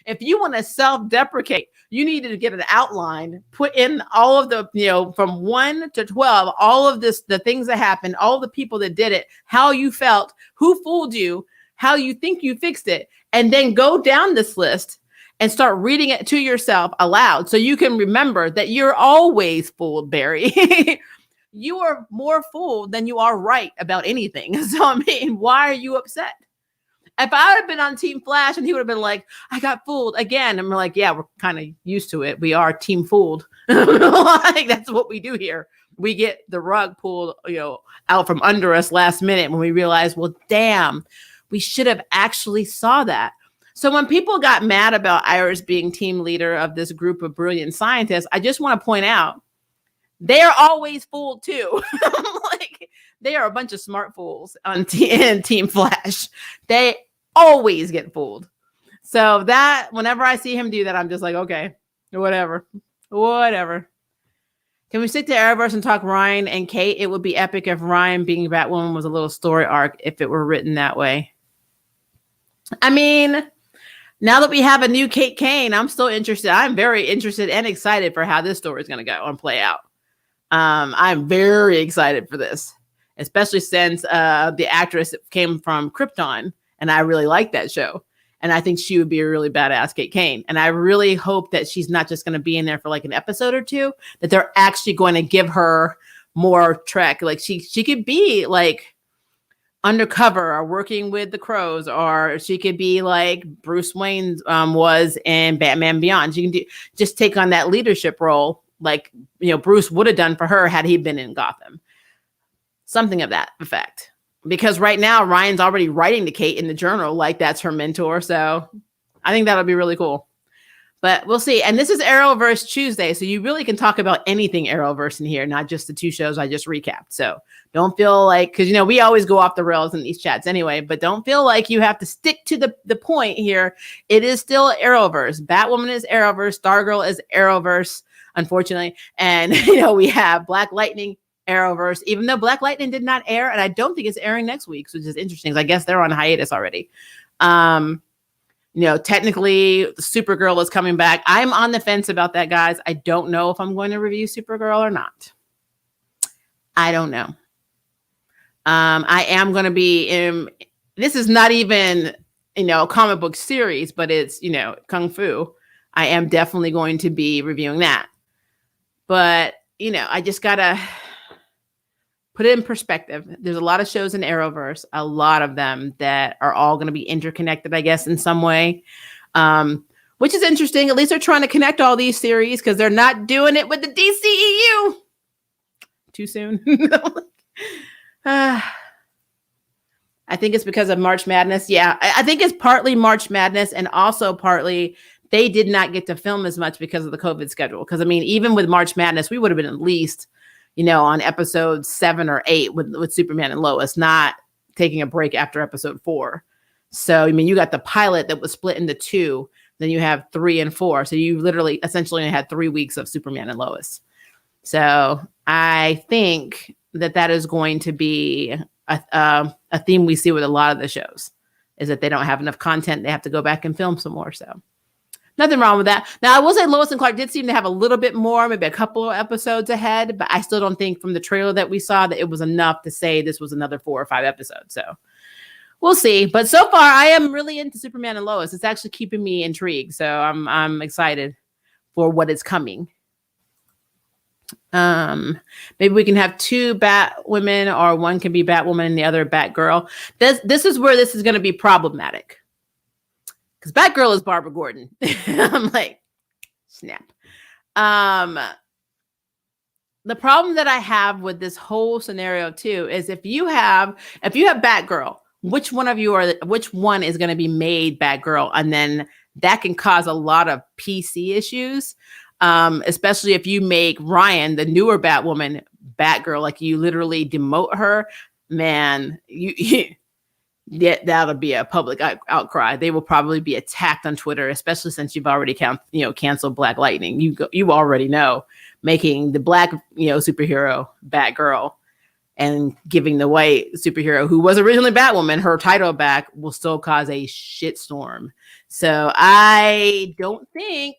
if you want to self-deprecate, you needed to get an outline, put in all of the, from 1 to 12, all of this, the things that happened, all the people that did it, how you felt, who fooled you, how you think you fixed it, and then go down this list and start reading it to yourself aloud so you can remember that you're always fooled, Barry. You are more fooled than you are right about anything. So, I mean, why are you upset? If I would have been on Team Flash and he would have been like, I got fooled again. And we're like, yeah, we're kind of used to it. We are team fooled. Like, that's what we do here. We get the rug pulled, out from under us last minute when we realize, well, damn, we should have actually saw that. So when people got mad about Iris being team leader of this group of brilliant scientists, I just want to point out, they are always fooled too. Like, they are a bunch of smart fools on Team Flash. They always get fooled. So that whenever I see him do that, I'm just like, okay, whatever. Can we stick to Arrowverse and talk Ryan and Kate? It would be epic if Ryan being Batwoman was a little story arc if it were written that way. I mean, now that we have a new Kate Kane, I'm still interested. I'm very interested and excited for how this story is going to go and play out. I'm very excited for this, especially since the actress came from Krypton, and I really like that show. And I think she would be a really badass Kate Kane. And I really hope that she's not just going to be in there for like an episode or two, that they're actually going to give her more trek. Like she could be like undercover or working with the Crows, or she could be like Bruce Wayne was in Batman Beyond. She can just take on that leadership role like, Bruce would have done for her had he been in Gotham. Something of that effect. Because right now, Ryan's already writing to Kate in the journal like that's her mentor. So I think that'll be really cool. But we'll see. And this is Arrowverse Tuesday, so you really can talk about anything Arrowverse in here, not just the 2 shows I just recapped. So don't feel like, because, we always go off the rails in these chats anyway, but don't feel like you have to stick to the point here. It is still Arrowverse. Batwoman is Arrowverse. Stargirl is Arrowverse, unfortunately. And, we have Black Lightning, Arrowverse, even though Black Lightning did not air, and I don't think it's airing next week, which is interesting. I guess they're on hiatus already. Technically Supergirl is coming back. I'm on the fence about that, guys. I don't know if I'm going to review Supergirl or not. I don't know. I am going to be in, this is not even, a comic book series, but it's, Kung Fu. I am definitely going to be reviewing that. But, I just got to put it in perspective. There's a lot of shows in Arrowverse, a lot of them that are all going to be interconnected, I guess, in some way, which is interesting. At least they're trying to connect all these series because they're not doing it with the DCEU. Too soon. I think it's because of March Madness. Yeah, I think it's partly March Madness and also partly they did not get to film as much because of the COVID schedule. Because, even with March Madness, we would have been at least on episode 7 or 8 with Superman and Lois, not taking a break after episode 4. So, you got the pilot that was split into 2, then you have 3 and 4. So you literally essentially only had 3 weeks of Superman and Lois. So I think that is going to be a theme we see with a lot of the shows, is that they don't have enough content. They have to go back and film some more. So nothing wrong with that. Now, I will say Lois and Clark did seem to have a little bit more, maybe a couple of episodes ahead, but I still don't think from the trailer that we saw that it was enough to say this was another 4 or 5 episodes. So we'll see. But so far, I am really into Superman and Lois. It's actually keeping me intrigued. So I'm excited for what is coming. Maybe we can have 2 Batwomen, or one can be Batwoman and the other Batgirl. This is where this is going to be problematic. Because Batgirl is Barbara Gordon. I'm like, snap. The problem that I have with this whole scenario too is if you have Batgirl, which one is going to be made Batgirl? And then that can cause a lot of PC issues. Especially if you make Ryan, the newer Batwoman, Batgirl, like you literally demote her, man, that'll be a public outcry. They will probably be attacked on Twitter, especially since you've already canceled Black Lightning. You already know making the black superhero Batgirl and giving the white superhero who was originally Batwoman her title back will still cause a shitstorm. So I don't think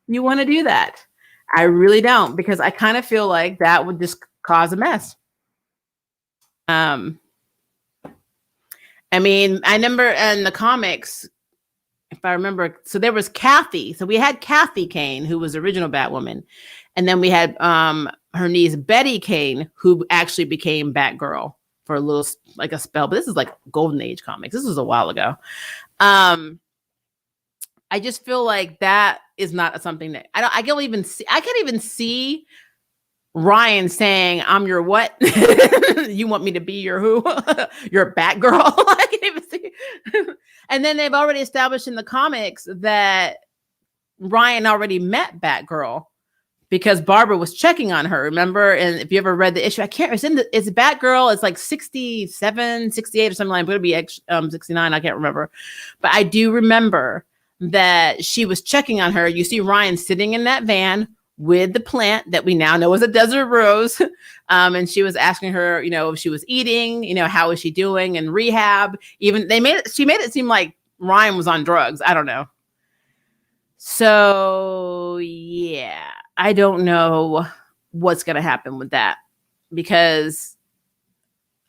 you want to do that. I really don't, because I kind of feel like that would just cause a mess. I remember in the comics, if I remember, so there was Kathy. So we had Kathy Kane, who was the original Batwoman. And then we had her niece, Betty Kane, who actually became Batgirl for a little, like a spell. But this is like Golden Age comics. This was a while ago. I just feel like that is not something that I can't even see Ryan saying, "I'm your what? You want me to be your who? Your Batgirl?" I can't even see. And then they've already established in the comics that Ryan already met Batgirl because Barbara was checking on her. Remember? And if you ever read the issue, I can't. It's Batgirl. It's like 67, 68 or something like that. It would be 69. I can't remember, but I do remember that she was checking on her. You see Ryan sitting in that van with the plant that we now know is a desert rose. And she was asking her, if she was eating, how was she doing in rehab? Even she made it seem like Ryan was on drugs. I don't know. So yeah, I don't know what's going to happen with that, because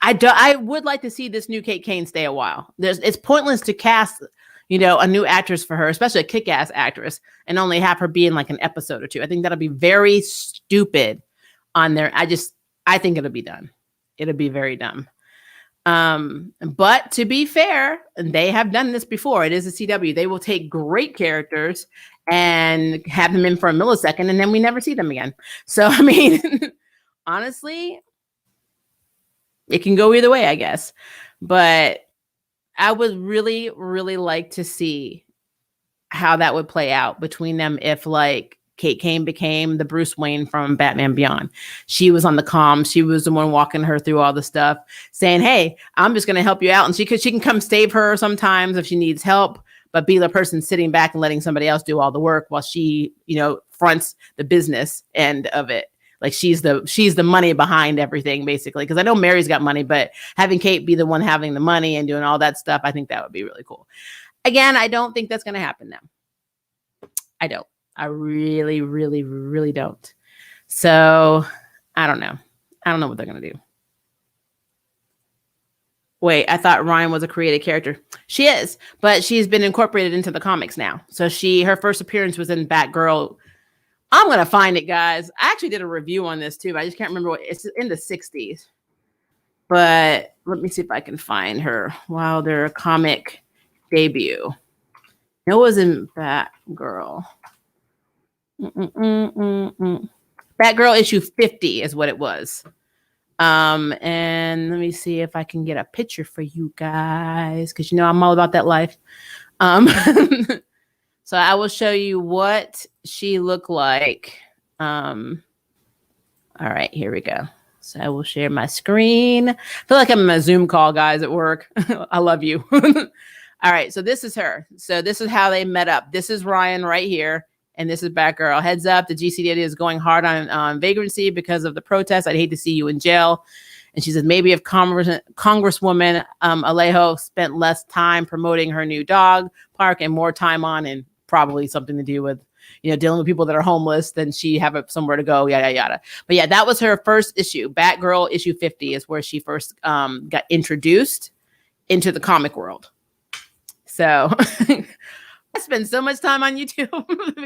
I would like to see this new Kate Kane stay a while. It's pointless to cast a new actress for her, especially a kick-ass actress, and only have her be in like an episode or 2. I think that'll be very stupid on there. I think it'll be done. It'll be very dumb. But to be fair, they have done this before. It is a CW. They will take great characters and have them in for a millisecond, and then we never see them again. So, I mean, honestly, it can go either way, I guess. But I would really, really like to see how that would play out between them if, like, Kate Kane became the Bruce Wayne from Batman Beyond. She was on the comms. She was the one walking her through all the stuff, saying, hey, I'm just going to help you out. And she can come save her sometimes if she needs help, but be the person sitting back and letting somebody else do all the work while she, fronts the business end of it. Like she's the money behind everything, basically. Because I know Mary's got money, but having Kate be the one having the money and doing all that stuff, I think that would be really cool. Again, I don't think that's going to happen now. I don't. I really, really, really don't. So I don't know. I don't know what they're going to do. Wait, I thought Ryan was a created character. She is, but she's been incorporated into the comics now. So her first appearance was in Batgirl. I'm going to find it, guys. I actually did a review on this too, but I just can't remember what it's in the 60s. But let me see if I can find her Wilder comic debut. It was in Batgirl. Batgirl issue 50 is what it was. And let me see if I can get a picture for you guys, because I'm all about that life. So I will show you what she looked like. All right, here we go. So I will share my screen. I feel like I'm in a Zoom call, guys, at work. I love you. All right, so this is her. So this is how they met up. This is Ryan right here. And this is Batgirl. Heads up, the GCD is going hard on vagrancy because of the protest. I'd hate to see you in jail. And she says, maybe if Congresswoman Alejo spent less time promoting her new dog park and more time on, and probably something to do with, dealing with people that are homeless, then she have somewhere to go, yada, yada. But yeah, that was her first issue. Batgirl issue 50 is where she first got introduced into the comic world. So... I spend so much time on YouTube.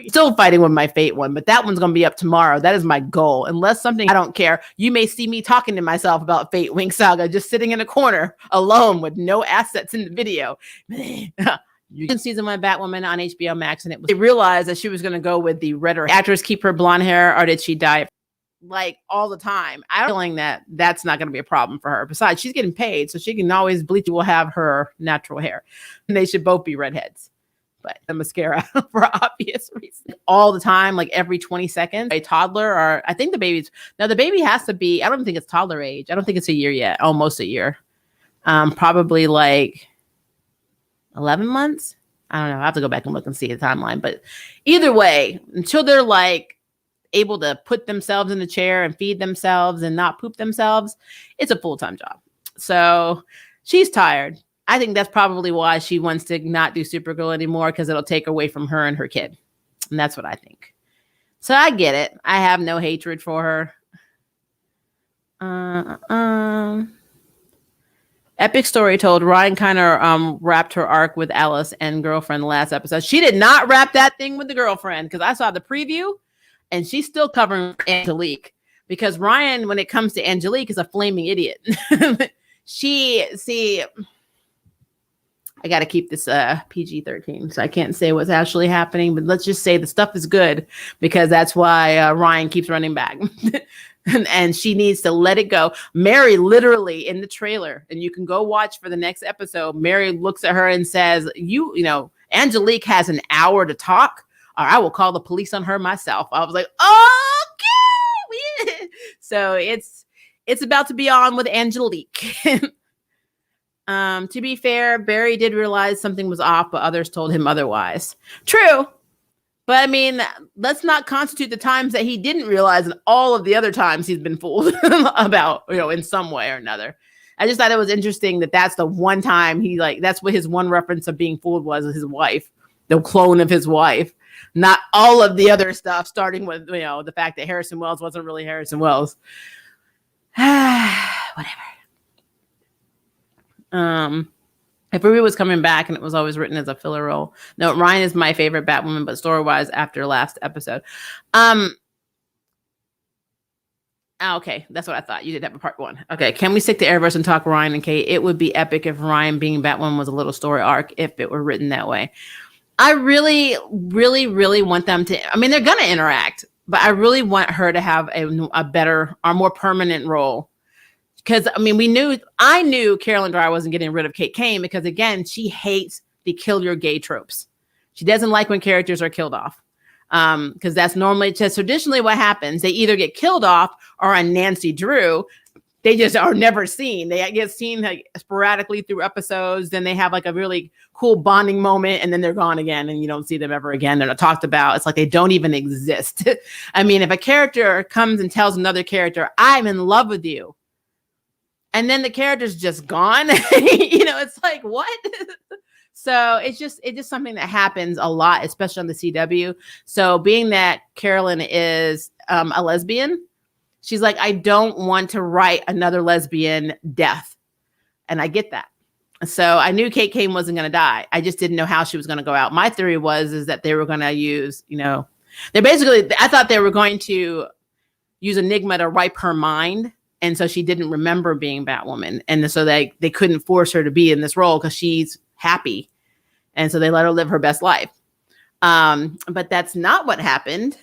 Still fighting with my Fate one, but that one's going to be up tomorrow. That is my goal. Unless something, I don't care. You may see me talking to myself about Fate Wing Saga, just sitting in a corner alone with no assets in the video. You can season 1 Batwoman on HBO Max, and they realized that she was going to go with the redder actress, keep her blonde hair, or did she dye like all the time? I'm feeling that that's not going to be a problem for her. Besides, she's getting paid, so she can always bleach. Will have her natural hair, and they should both be redheads. But the mascara for obvious reasons. All the time, like every 20 seconds, a toddler, or I think the baby has to be, I don't think it's toddler age. I don't think it's a year yet, almost a year. Probably like 11 months. I don't know. I have to go back and look and see the timeline. But either way, until they're like able to put themselves in the chair and feed themselves and not poop themselves, it's a full-time job. So she's tired. I think that's probably why she wants to not do Supergirl anymore, because it'll take away from her and her kid. And that's what I think. So I get it. I have no hatred for her. Epic story told. Ryan kind of wrapped her arc with Alice and girlfriend the last episode. She did not wrap that thing with the girlfriend, because I saw the preview and she's still covering Angelique, because Ryan, when it comes to Angelique, is a flaming idiot. I got to keep this PG-13, so I can't say what's actually happening, but let's just say the stuff is good, because that's why Ryan keeps running back. And she needs to let it go. Mary literally in the trailer, and you can go watch for the next episode, Mary looks at her and says, Angelique has an hour to talk, or I will call the police on her myself. I was like, okay. So it's about to be on with Angelique. To be fair, Barry did realize something was off, but others told him otherwise. True. But I mean, let's not constitute the times that he didn't realize and all of the other times he's been fooled about, in some way or another. I just thought it was interesting that that's the one time that's what his one reference of being fooled was his wife, the clone of his wife, not all of the other stuff, starting with, the fact that Harrison Wells wasn't really Harrison Wells. Whatever. If Ruby was coming back and it was always written as a filler role. No, Ryan is my favorite Batwoman, but story-wise, after last episode. Oh, okay, that's what I thought. You did have a part one. Okay, can we stick to Arrowverse and talk Ryan and Kate? It would be epic if Ryan being Batwoman was a little story arc if it were written that way. I really, really, really want them to. I mean, they're gonna interact, but I really want her to have a better or more permanent role. Because I mean, I knew Carolyn Dry wasn't getting rid of Kate Kane because again, she hates the kill your gay tropes. She doesn't like when characters are killed off. Because that's normally just traditionally what happens. They either get killed off or on Nancy Drew, they just are never seen. They get seen like sporadically through episodes. Then they have like a really cool bonding moment and then they're gone again and you don't see them ever again. They're not talked about. It's like they don't even exist. I mean, if a character comes and tells another character, I'm in love with you, and then the character's just gone, it's like, what? So it's just something that happens a lot, especially on the CW. So being that Carolyn is a lesbian, she's like, I don't want to write another lesbian death. And I get that. So I knew Kate Kane wasn't going to die. I just didn't know how she was going to go out. My theory is that they were going to use, I thought they were going to use Enigma to wipe her mind. And so she didn't remember being Batwoman. And so they couldn't force her to be in this role because she's happy. And so they let her live her best life. But that's not what happened.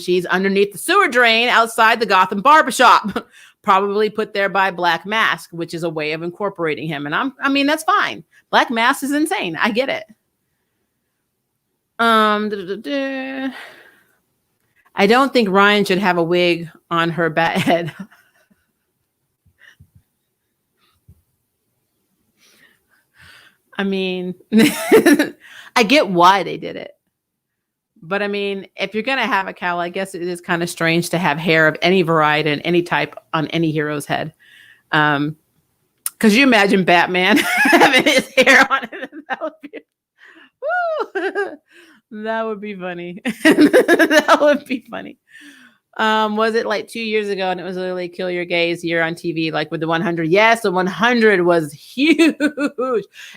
She's underneath the sewer drain outside the Gotham barbershop, probably put there by Black Mask, which is a way of incorporating him. And I mean, that's fine. Black Mask is insane. I get it. I don't think Ryan should have a wig on her bat head. I mean, I get why they did it. But I mean, if you're going to have a cowl, I guess it is kind of strange to have hair of any variety and any type on any hero's head. Because you imagine Batman having his hair on it. That would be funny. That would be funny. Was it like 2 years ago and it was literally Kill Your Gays year on TV, like with the 100? Yes, the 100 was huge.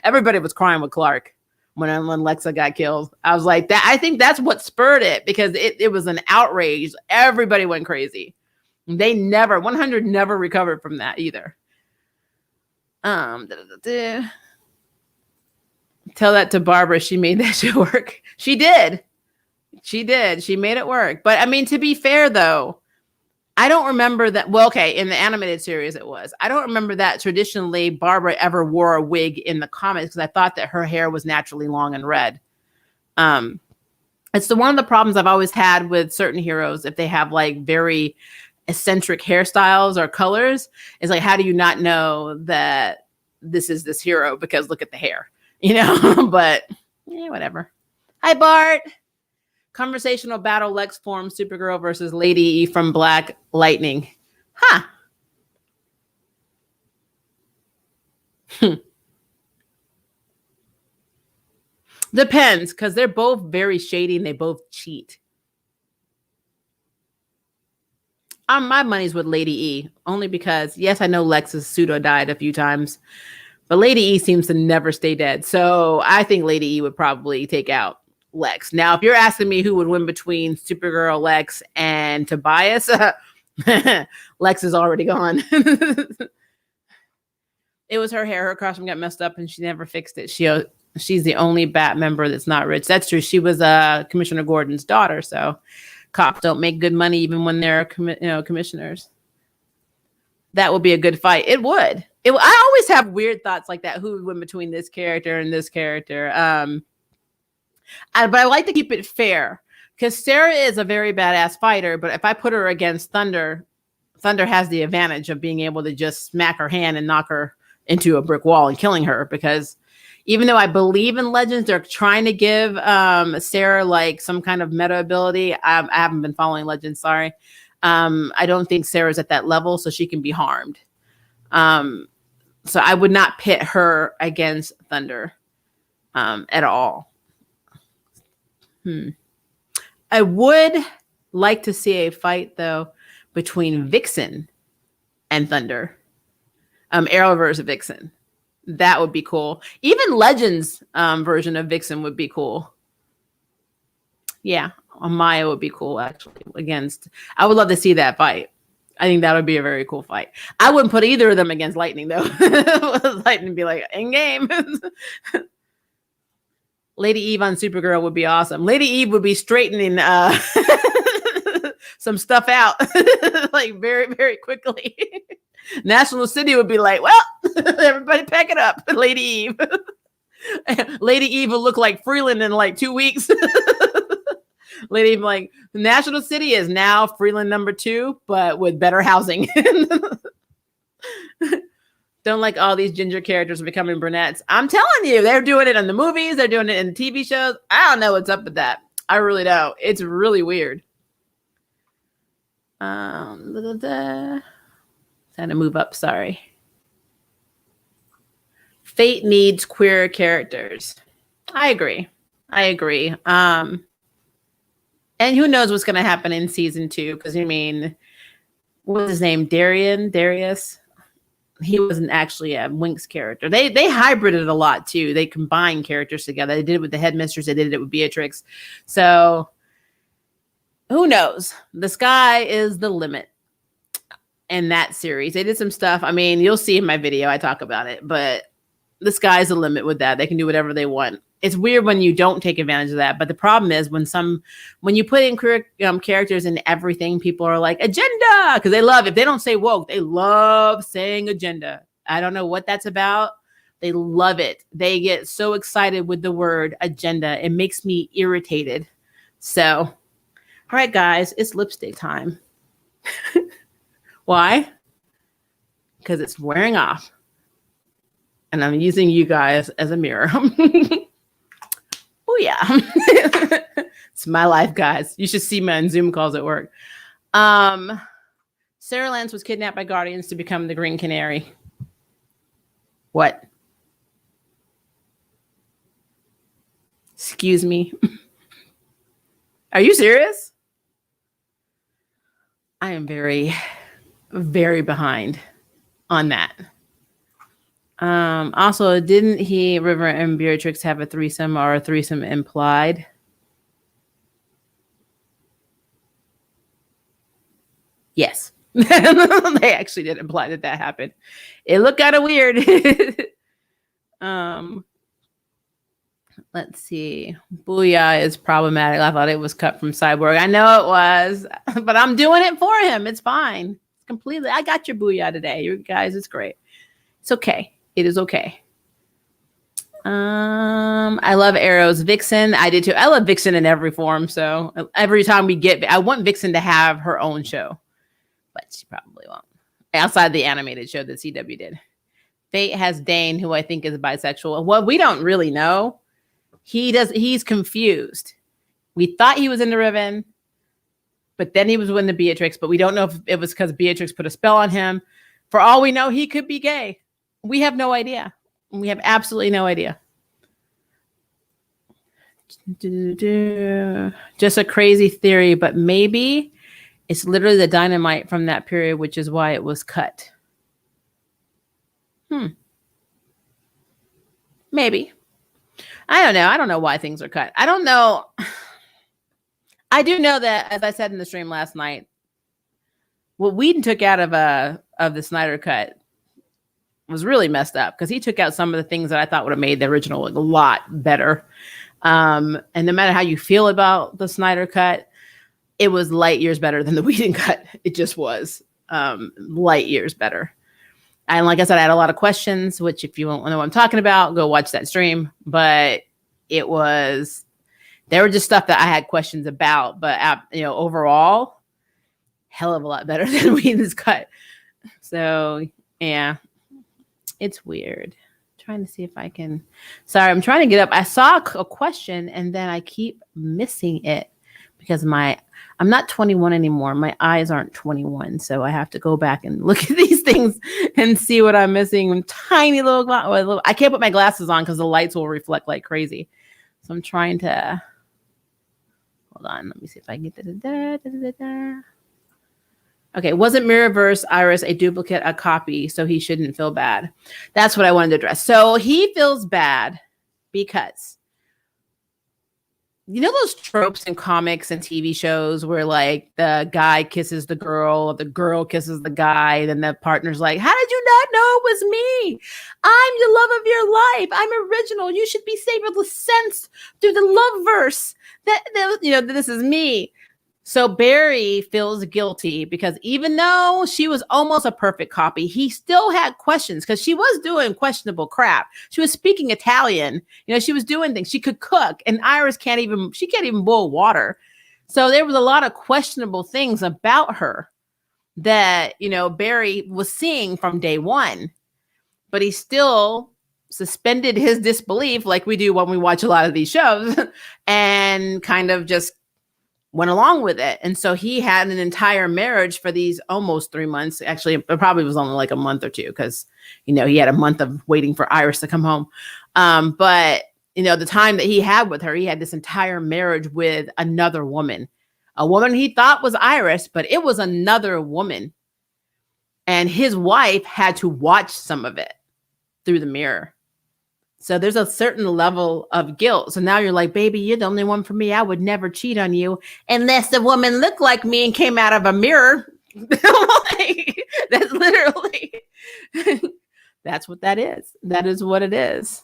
Everybody was crying with Clark when Lexa got killed. I was like, I think that's what spurred it because it was an outrage. Everybody went crazy. 100 never recovered from that either. Tell that to Barbara. She made that shit work. She did. She made it work. But I mean, to be fair, though, I don't remember that. Well, okay, in the animated series, it was. I don't remember that traditionally Barbara ever wore a wig in the comics because I thought that her hair was naturally long and red. It's one of the problems I've always had with certain heroes if they have like very eccentric hairstyles or colors. Is like, how do you not know that this is this hero because look at the hair, But yeah, whatever. Hi, Bart. Conversational battle Lex forms Supergirl versus Lady E from Black Lightning. Huh. Depends, because they're both very shady and they both cheat. My money's with Lady E, only because, yes, I know Lex has pseudo died a few times, but Lady E seems to never stay dead. So I think Lady E would probably take out Lex. Now, if you're asking me who would win between Supergirl, Lex, and Tobias, Lex is already gone. It was her hair. Her costume got messed up and she never fixed it. She's the only Bat member that's not rich. That's true. She was Commissioner Gordon's daughter, so cops don't make good money even when they're commissioners. That would be a good fight. It would. I always have weird thoughts like that. Who would win between this character and this character? But I like to keep it fair because Sarah is a very badass fighter. But if I put her against Thunder, Thunder has the advantage of being able to just smack her hand and knock her into a brick wall and killing her. Because even though I believe in Legends, they're trying to give Sarah like some kind of meta ability. I haven't been following Legends. Sorry. I don't think Sarah's at that level, so she can be harmed. So I would not pit her against Thunder at all. I would like to see a fight, though, between Vixen and Thunder. Arrowverse of Vixen. That would be cool. Even Legends version of Vixen would be cool. Yeah, Maya would be cool, actually. I would love to see that fight. I think that would be a very cool fight. I wouldn't put either of them against Lightning, though. Lightning would be like, in game. Lady Eve on Supergirl would be awesome. Lady Eve would be straightening some stuff out like very, very quickly. National City would be like, well, everybody pack it up. Lady Eve. Lady Eve will look like Freeland in like 2 weeks. Lady Eve like, National City is now Freeland #2, but with better housing. Don't like all these ginger characters becoming brunettes. I'm telling you, they're doing it in the movies. They're doing it in the TV shows. I don't know what's up with that. I really don't. It's really weird. Trying to move up. Sorry. Fate needs queer characters. I agree. And who knows what's going to happen in season 2? Because I mean, what's his name? Darius. He wasn't actually a Winx character. They hybrided a lot too. They combined characters together. They did it with the headmistress. They did it with Beatrix. So who knows? The sky is the limit in that series. They did some stuff. I mean, you'll see in my video. I talk about it, but the sky's the limit with that. They can do whatever they want. It's weird when you don't take advantage of that. But the problem is when you put in queer characters in everything, people are like, agenda, because they love, if they don't say woke, they love saying agenda. I don't know what that's about. They love it. They get so excited with the word agenda. It makes me irritated. So, all right, guys, it's lipstick time. Why? Because it's wearing off. And I'm using you guys as a mirror. Oh yeah. It's my life, guys. You should see me on Zoom calls at work. Sarah Lance was kidnapped by Guardians to become the Green Canary. What? Excuse me. Are you serious? I am very, very behind on that. Also, didn't River and Beatrix have a threesome or a threesome implied? Yes. They actually did imply that happened. It looked kind of weird. Let's see. Booyah is problematic. I thought it was cut from Cyborg. I know it was, but I'm doing it for him. It's fine. It's completely. I got your Booyah today. You guys, it's great. It's okay. It is okay. I love Arrow's Vixen. I did too. I love Vixen in every form. So every time I want Vixen to have her own show, but she probably won't. Outside the animated show that CW did. Fate has Dane, who I think is bisexual. Well, we don't really know. He's confused. We thought he was into Riven, but then he was into Beatrix, but we don't know if it was because Beatrix put a spell on him. For all we know, he could be gay. We have no idea. We have absolutely no idea. Just a crazy theory, but maybe it's literally the dynamite from that period, which is why it was cut. Maybe. I don't know. I don't know why things are cut. I don't know. I do know that, as I said in the stream last night, what Whedon took out of the Snyder cut was really messed up, because he took out some of the things that I thought would have made the original a lot better. And no matter how you feel about the Snyder cut, it was light years better than the Whedon cut. It just was light years better. And like I said, I had a lot of questions, which if you don't know what I'm talking about, go watch that stream. But there were just stuff that I had questions about. But overall, hell of a lot better than Whedon's cut. So yeah. It's weird. I'm trying to see if I can. Sorry, I'm trying to get up. I saw a question and then I keep missing it because I'm not 21 anymore. My eyes aren't 21, so I have to go back and look at these things and see what I'm missing. Tiny little. I can't put my glasses on because the lights will reflect like crazy. So I'm trying to. Hold on. Let me see if I can get Okay, wasn't Mirrorverse Iris a duplicate, a copy, so he shouldn't feel bad? That's what I wanted to address. So he feels bad because you know those tropes in comics and TV shows where like the guy kisses the girl, or the girl kisses the guy, and then the partner's like, "How did you not know it was me? I'm the love of your life. I'm original. You should be able to sense through the love verse that this is me." So Barry feels guilty because even though she was almost a perfect copy, he still had questions because she was doing questionable crap. She was speaking Italian. She was doing things. She could cook, and Iris can't even boil water. So there was a lot of questionable things about her that, Barry was seeing from day one, but he still suspended his disbelief like we do when we watch a lot of these shows and kind of just went along with it. And so he had an entire marriage for these almost 3 months. Actually, it probably was only like a month or two because, he had a month of waiting for Iris to come home. But, the time that he had with her, he had this entire marriage with another woman, a woman he thought was Iris, but it was another woman. And his wife had to watch some of it through the mirror. So there's a certain level of guilt. So now you're like, baby, you're the only one for me. I would never cheat on you unless the woman looked like me and came out of a mirror. That's literally, that's what that is. That is what it is.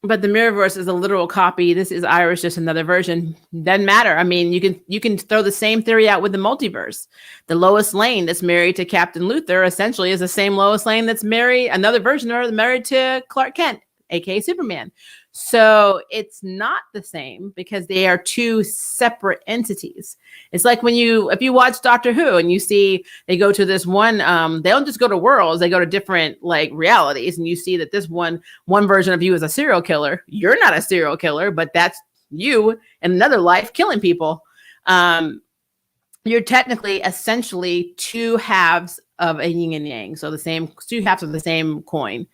But the Mirrorverse is a literal copy. This is Iris, just another version. Doesn't matter. I mean, you can throw the same theory out with the multiverse. The Lois Lane that's married to Captain Luthor essentially is the same Lois Lane that's married, another version of her, married to Clark Kent, aka Superman. So it's not the same because they are two separate entities. It's like if you watch Doctor Who and you see they go to this one, they don't just go to worlds, they go to different like realities, and you see that this one version of you is a serial killer. You're not a serial killer, but that's you in another life killing people. You're technically essentially two halves of a yin and yang. So the same two halves of the same coin.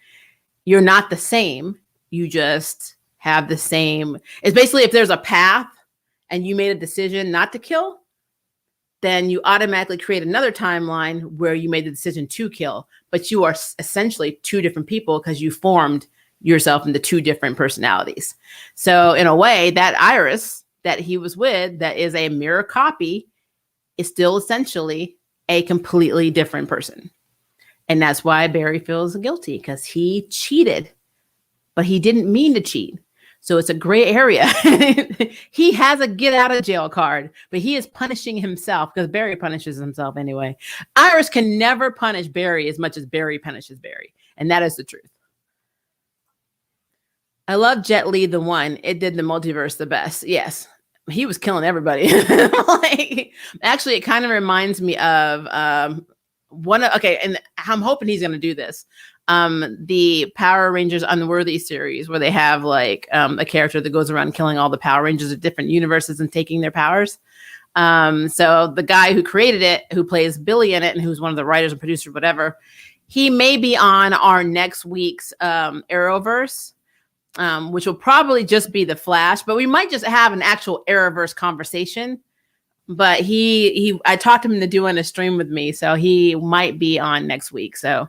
You're not the same. You just have the same. It's basically if there's a path and you made a decision not to kill, then you automatically create another timeline where you made the decision to kill. But you are essentially two different people because you formed yourself into two different personalities. So in a way, that Iris that he was with, that is a mirror copy, is still essentially a completely different person. And that's why Barry feels guilty, because he cheated. But he didn't mean to cheat. So it's a gray area. He has a get out of jail card, but he is punishing himself because Barry punishes himself anyway. Iris can never punish Barry as much as Barry punishes Barry. And that is the truth. I love Jet Li, the one. It did the multiverse the best. Yes. He was killing everybody. Actually, it kind of reminds me of and I'm hoping he's going to do this. The Power Rangers Unworthy series, where they have like a character that goes around killing all the Power Rangers of different universes and taking their powers. So the guy who created it, who plays Billy in it, and who's one of the writers and producers, whatever, he may be on our next week's Arrowverse, which will probably just be the Flash, but we might just have an actual Arrowverse conversation. But I talked him into doing a stream with me, so he might be on next week. So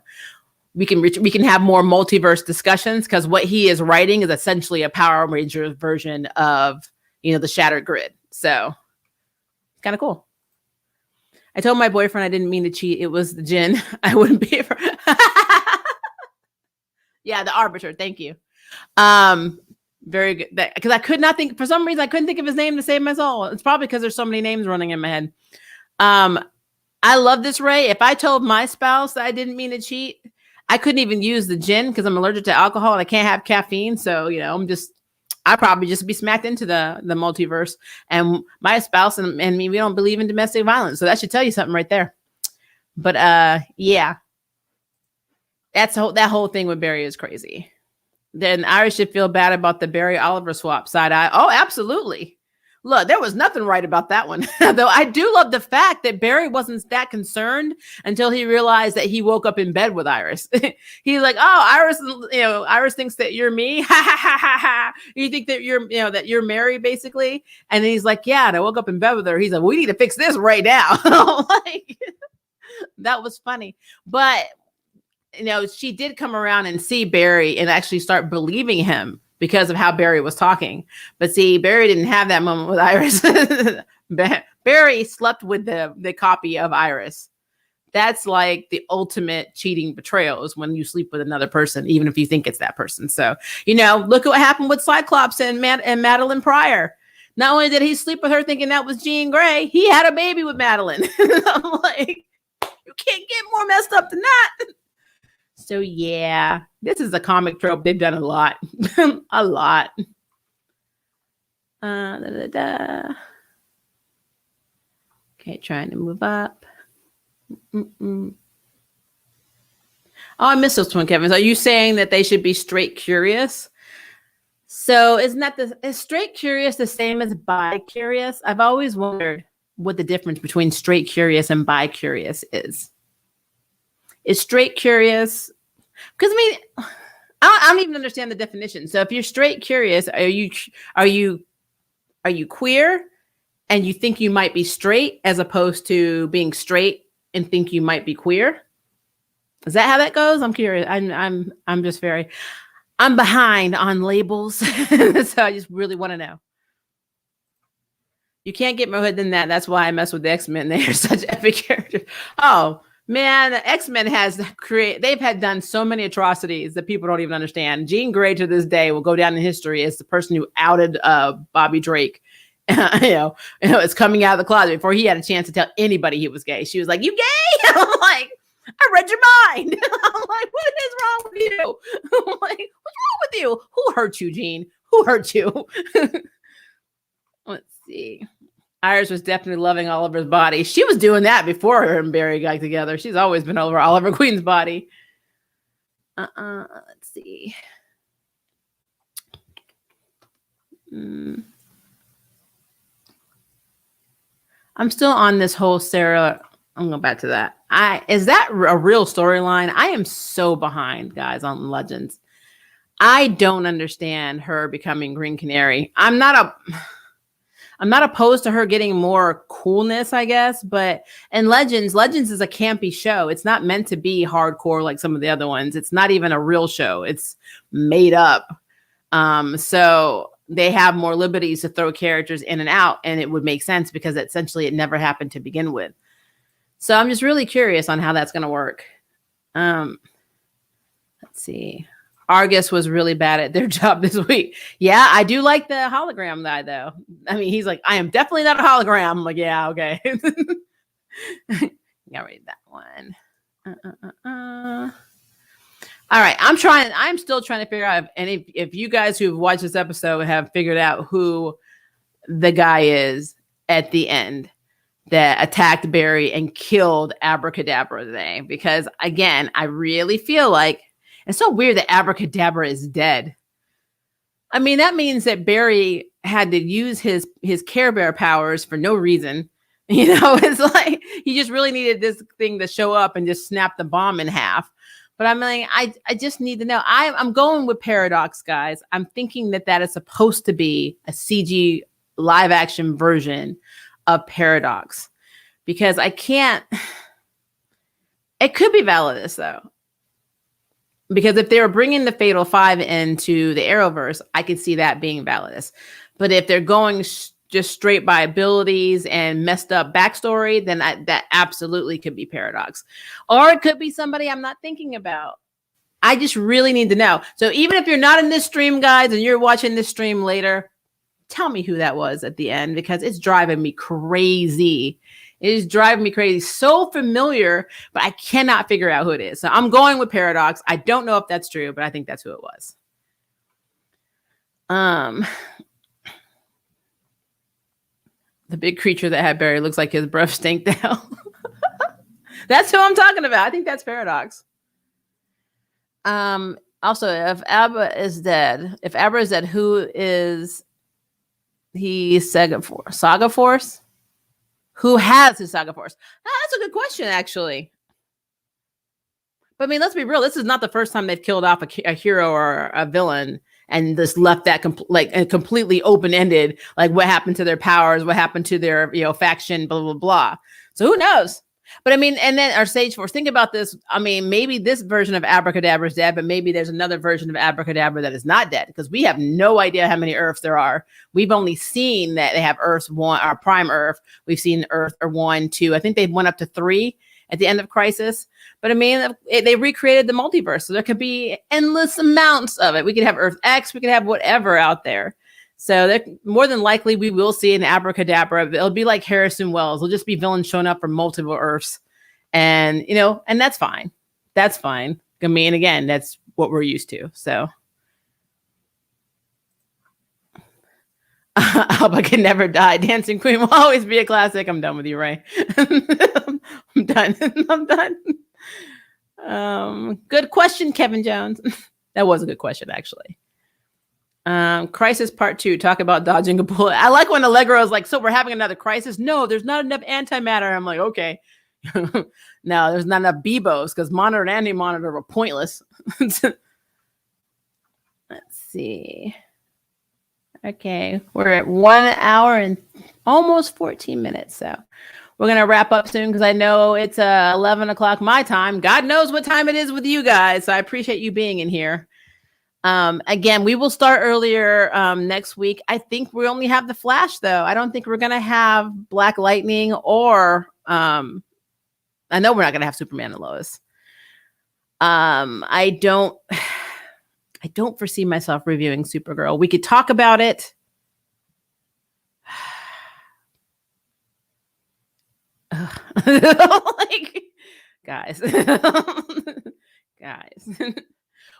we can have more multiverse discussions, because what he is writing is essentially a Power Rangers version of, the Shattered Grid. So it's kind of cool. I told my boyfriend I didn't mean to cheat. It was the gin. I wouldn't be for yeah, the Arbiter. Thank you. Very good. Because I could not think, for some reason, I couldn't think of his name to save my soul. It's probably because there's so many names running in my head. I love this, Ray. If I told my spouse that I didn't mean to cheat, I couldn't even use the gin because I'm allergic to alcohol and I can't have caffeine. So, I'd probably just be smacked into the multiverse. And my spouse and me, we don't believe in domestic violence. So that should tell you something right there. But yeah, that whole thing with Barry is crazy. Then Iris should feel bad about the Barry Oliver swap. Side eye. Oh, absolutely. Look, there was nothing right about that one. Though I do love the fact that Barry wasn't that concerned until he realized that he woke up in bed with Iris. He's like, "Oh, Iris, Iris thinks that you're me. Ha ha ha ha ha. You think that you're Mary, basically." And then he's like, "Yeah." And I woke up in bed with her. He's like, "We need to fix this right now." That was funny, but she did come around and see Barry and actually start believing him because of how Barry was talking. But see, Barry didn't have that moment with Iris. Barry slept with the copy of Iris. That's like the ultimate cheating betrayal is when you sleep with another person, even if you think it's that person. So, look at what happened with Cyclops and Madeline Pryor. Not only did he sleep with her thinking that was Jean Grey, he had a baby with Madeline. I'm like, you can't get more messed up than that. So yeah, this is a comic trope. They've done a lot. A lot. Okay, trying to move up. Oh, I missed this one, Kevin. Are you saying that they should be straight curious? So is straight curious the same as bi-curious? I've always wondered what the difference between straight curious and bi-curious is. Is straight curious? Because I don't even understand the definition. So if you're straight curious, are you queer and you think you might be straight as opposed to being straight and think you might be queer? Is that how that goes? I'm curious. I'm just I'm behind on labels. So I just really want to know. You can't get more hood than that. That's why I mess with the X-Men. They are such epic characters. Oh man, the X-Men they've done so many atrocities that people don't even understand. Jean Grey to this day will go down in history as the person who outed Bobby Drake. It's coming out of the closet before he had a chance to tell anybody he was gay. She was like, "You gay?" I'm like, "I read your mind." I'm like, "What is wrong with you?" I'm like, "What's wrong with you? Who hurt you, Jean? Who hurt you?" Let's see. Iris was definitely loving Oliver's body. She was doing that before her and Barry got together. She's always been over Oliver Queen's body. Let's see. I'm still on this whole Sarah. I'm going back to that. Is that a real storyline? I am so behind, guys, on Legends. I don't understand her becoming Green Canary. I'm not opposed to her getting more coolness, I guess, but in Legends is a campy show. It's not meant to be hardcore like some of the other ones. It's not even a real show. It's made up. So they have more liberties to throw characters in and out, and it would make sense because essentially it never happened to begin with. So I'm just really curious on how that's going to work. Let's see. Argus was really bad at their job this week. Yeah, I do like the hologram guy, though. I mean, he's like, "I am definitely not a hologram." I'm like, yeah, okay. Yeah, read that one. All right, I'm still trying to figure out if you guys who've watched this episode have figured out who the guy is at the end that attacked Barry and killed Abracadabra today. Because again, I really feel like it's so weird that Abracadabra is dead. I mean, that means that Barry had to use his Care Bear powers for no reason. It's like he just really needed this thing to show up and just snap the bomb in half. But I'm like, I just need to know. I'm going with Paradox, guys. I'm thinking that is supposed to be a CG live action version of Paradox. Because I can't. It could be Validus, though. Because if they were bringing the Fatal Five into the Arrowverse, I could see that being Validus. But if they're going just straight by abilities and messed up backstory, then that absolutely could be Paradox. Or it could be somebody I'm not thinking about. I just really need to know. So even if you're not in this stream, guys, and you're watching this stream later, tell me who that was at the end, because it's driving me crazy. It is driving me crazy. So familiar, but I cannot figure out who it is. So I'm going with Paradox. I don't know if that's true, but I think that's who it was. The big creature that had Barry looks like his breath stank now. That's who I'm talking about. I think that's Paradox. Also, if Abra is dead, who is he? Saga Force? Who has his Saga Force? That's a good question, actually. But I mean, let's be real. This is not the first time they've killed off a hero or a villain and just left that completely open-ended. Like, what happened to their powers? What happened to their faction? Blah blah blah. So who knows? But I mean, and then our Sage Force, think about this. I mean, maybe this version of Abracadabra is dead, but maybe there's another version of Abracadabra that is not dead, because we have no idea how many Earths there are. We've only seen that they have Earths one, our prime Earth. We've seen Earth or 1, 2. I think they went up to 3 at the end of Crisis. But I mean, they recreated the multiverse, so there could be endless amounts of it. We could have Earth X, we could have whatever out there. So more than likely, we will see an Abracadabra. It'll be like Harrison Wells. It'll just be villains showing up from multiple Earths. And, and that's fine. That's fine. I mean, again, that's what we're used to. So Alba can never die. Dancing Queen will always be a classic. I'm done with you, Ray. I'm done. I'm done. Good question, Kevin Jones. That was a good question, actually. Crisis Part 2. Talk about dodging a bullet. I like when Allegro is like, so we're having another crisis? No, there's not enough antimatter. I'm like, okay. No, there's not enough Bebos, because monitor and anti-monitor were pointless. Let's see. Okay, we're at 1 hour and almost 14 minutes. So we're going to wrap up soon, because I know it's 11 o'clock my time. God knows what time it is with you guys. So I appreciate you being in here. Again, we will start earlier next week. I think we only have the Flash, though. I don't think we're going to have Black Lightning, or I know we're not going to have Superman and Lois. I don't foresee myself reviewing Supergirl. We could talk about it. Like, guys,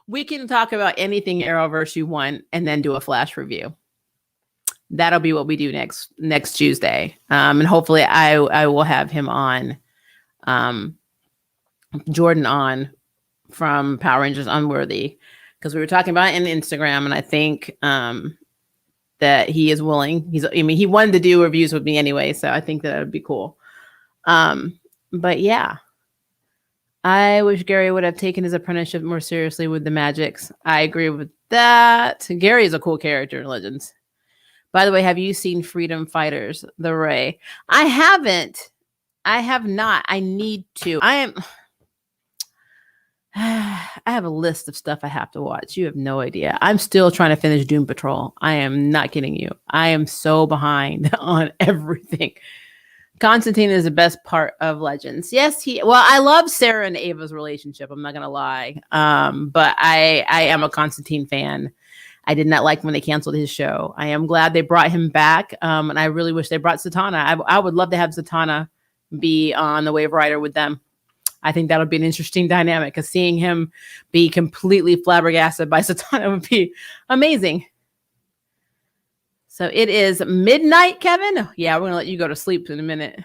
we can talk about anything Arrowverse you want, and then do a Flash review. That'll be what we do next Tuesday. And hopefully I will have him on, Jordan on from Power Rangers Unworthy, because we were talking about it in Instagram, and I think that he is willing. He wanted to do reviews with me anyway, so I think that would be cool. But yeah, I wish Gary would have taken his apprenticeship more seriously with the Magics. I agree with that. Gary is a cool character in Legends. By the way, have you seen Freedom Fighters, The Ray? I haven't. I have not. I need to. I have a list of stuff I have to watch. You have no idea. I'm still trying to finish Doom Patrol. I am not kidding you. I am so behind on everything. Constantine is the best part of Legends. Yes, I love Sarah and Ava's relationship. I'm not going to lie. But I am a Constantine fan. I did not like when they canceled his show. I am glad they brought him back. And I really wish they brought Zatanna. I would love to have Zatanna be on the Wave Rider with them. I think that would be an interesting dynamic, because seeing him be completely flabbergasted by Zatanna would be amazing. So it is midnight, Kevin. Yeah, we're going to let you go to sleep in a minute.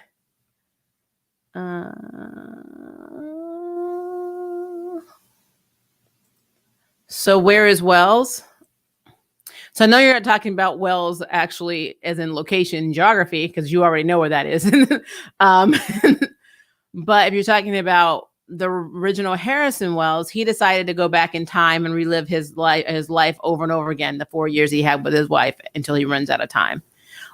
So where is Wells? So I know you're not talking about Wells actually as in location geography, because you already know where that is. But if you're talking about the original Harrison Wells, he decided to go back in time and relive his life over and over again, the 4 years he had with his wife, until he runs out of time.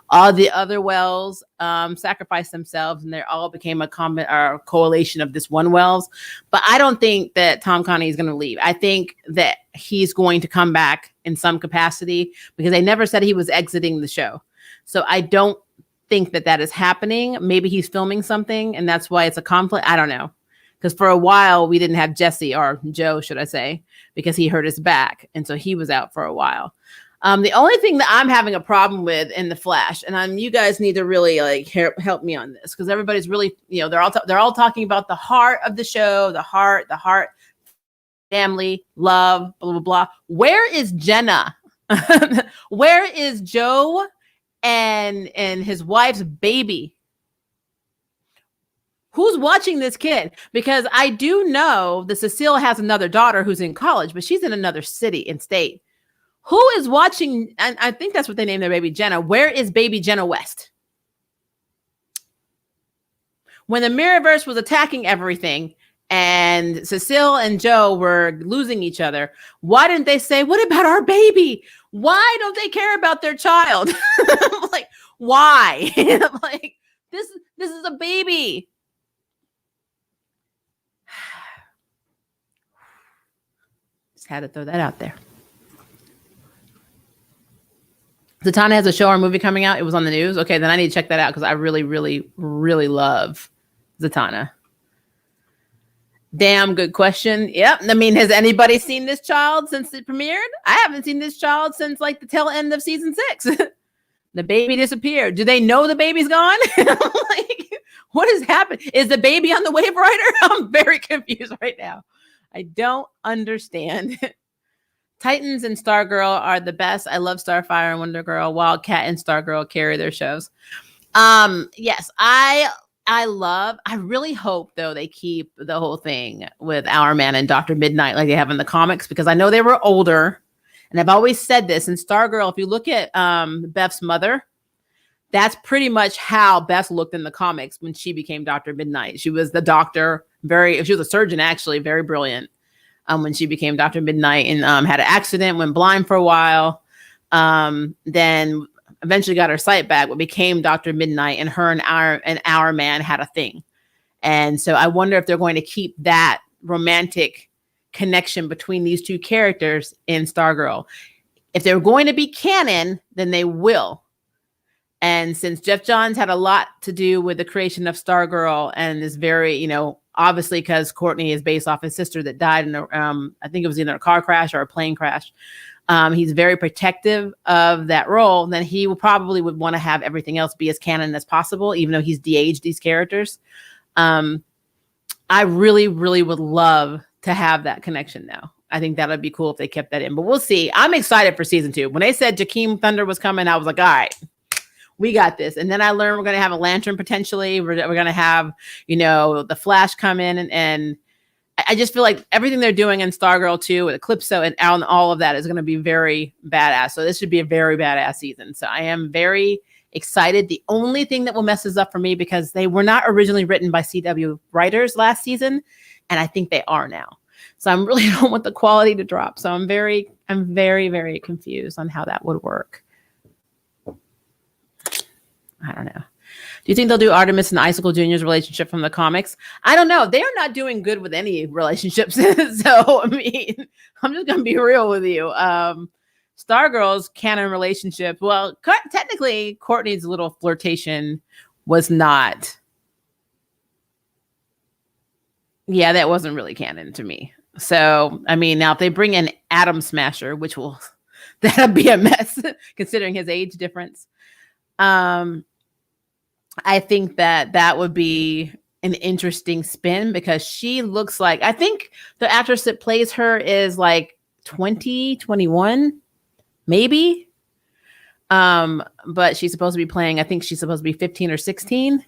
All the other Wells sacrificed themselves, and they all became a coalition of this one Wells. But I don't think that Tom Conti is going to leave. I think that he's going to come back in some capacity, because they never said he was exiting the show. So I don't think that is happening. Maybe he's filming something, and that's why it's a conflict. I don't know. Because for a while, we didn't have Jesse, or Joe, should I say, because he hurt his back. And so he was out for a while. The only thing that I'm having a problem with in The Flash, and you guys need to really help me on this, because everybody's really, they're all talking about the heart of the show, the heart, family, love, blah, blah, blah. Where is Jenna? Where is Joe and his wife's baby? Who's watching this kid? Because I do know that Cecile has another daughter who's in college, but she's in another city and state. Who is watching? And I think that's what they named their baby, Jenna. Where is baby Jenna West? When the Mirrorverse was attacking everything and Cecile and Joe were losing each other, why didn't they say, what about our baby? Why don't they care about their child? Like, why? Like, this is a baby. had to throw that out there. Zatanna has a show or movie coming out. It was on the news. Okay, then I need to check that out because I really, really, really love Zatanna. Damn good question. Yep. I mean, has anybody seen this child since it premiered? I haven't seen this child since like the tail end of season 6. The baby disappeared. Do they know the baby's gone? Like, what has happened? Is the baby on the Wave Rider? I'm very confused right now. I don't understand. Titans and Stargirl are the best. I love Starfire and Wonder Girl. Wildcat and Stargirl carry their shows. Yes, I really hope though they keep the whole thing with Our Man and Dr. Midnight like they have in the comics, because I know they were older. And I've always said this in Stargirl, if you look at Beth's mother, that's pretty much how Beth looked in the comics when she became Dr. Midnight. She was the doctor, she was a surgeon, actually, very brilliant when she became Dr. Midnight, and had an accident, went blind for a while, then eventually got her sight back, but became Dr. Midnight, and her and our man had a thing. And so I wonder if they're going to keep that romantic connection between these two characters in Stargirl. If they're going to be canon, then they will. And since Jeff Johns had a lot to do with the creation of Stargirl, and is very, obviously because Courtney is based off his sister that died in I think it was either a car crash or a plane crash. He's very protective of that role. Then he would want to have everything else be as canon as possible, even though he's de-aged these characters. I really, really would love to have that connection now. I think that would be cool if they kept that in, but we'll see. I'm excited for season 2. When they said Jakeem Thunder was coming, I was like, all right, we got this. And then I learned we're going to have a Lantern potentially. We're going to have, the Flash come in, and I just feel like everything they're doing in Stargirl 2 with Eclipso and all of that is going to be very badass. So this should be a very badass season. So I am very excited. The only thing that will mess this up for me, because they were not originally written by CW writers last season, and I think they are now. So I really don't want the quality to drop. So I'm very, very confused on how that would work. I don't know. Do you think they'll do Artemis and Icicle Jr.'s relationship from the comics? I don't know. They are not doing good with any relationships. So, I mean, I'm just going to be real with you. Stargirl's canon relationship, well, technically, Courtney's little flirtation was not. Yeah, that wasn't really canon to me. So, I mean, now if they bring in Atom Smasher, that'll be a mess considering his age difference. I think that would be an interesting spin, because she looks like, I think the actress that plays her is like 20, 21, maybe. But she's supposed to be playing, I think she's supposed to be 15 or 16.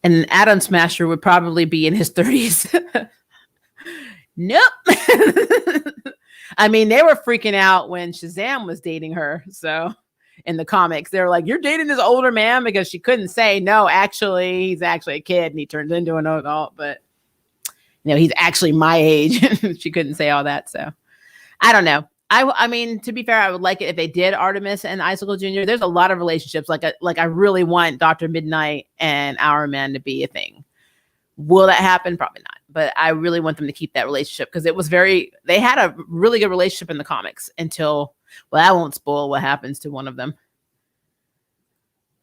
And Atom Smasher would probably be in his 30s. Nope. I mean, they were freaking out when Shazam was dating her. So in the comics, they were like, you're dating this older man, because she couldn't say, no, actually, he's actually a kid and he turns into an adult, but he's actually my age. She couldn't say all that. So I don't know. I mean, to be fair, I would like it if they did Artemis and Icicle Jr. There's a lot of relationships. Like I really want Dr. Midnight and Our Man to be a thing. Will that happen? Probably not. But I really want them to keep that relationship, because they had a really good relationship in the comics until, well, I won't spoil what happens to one of them.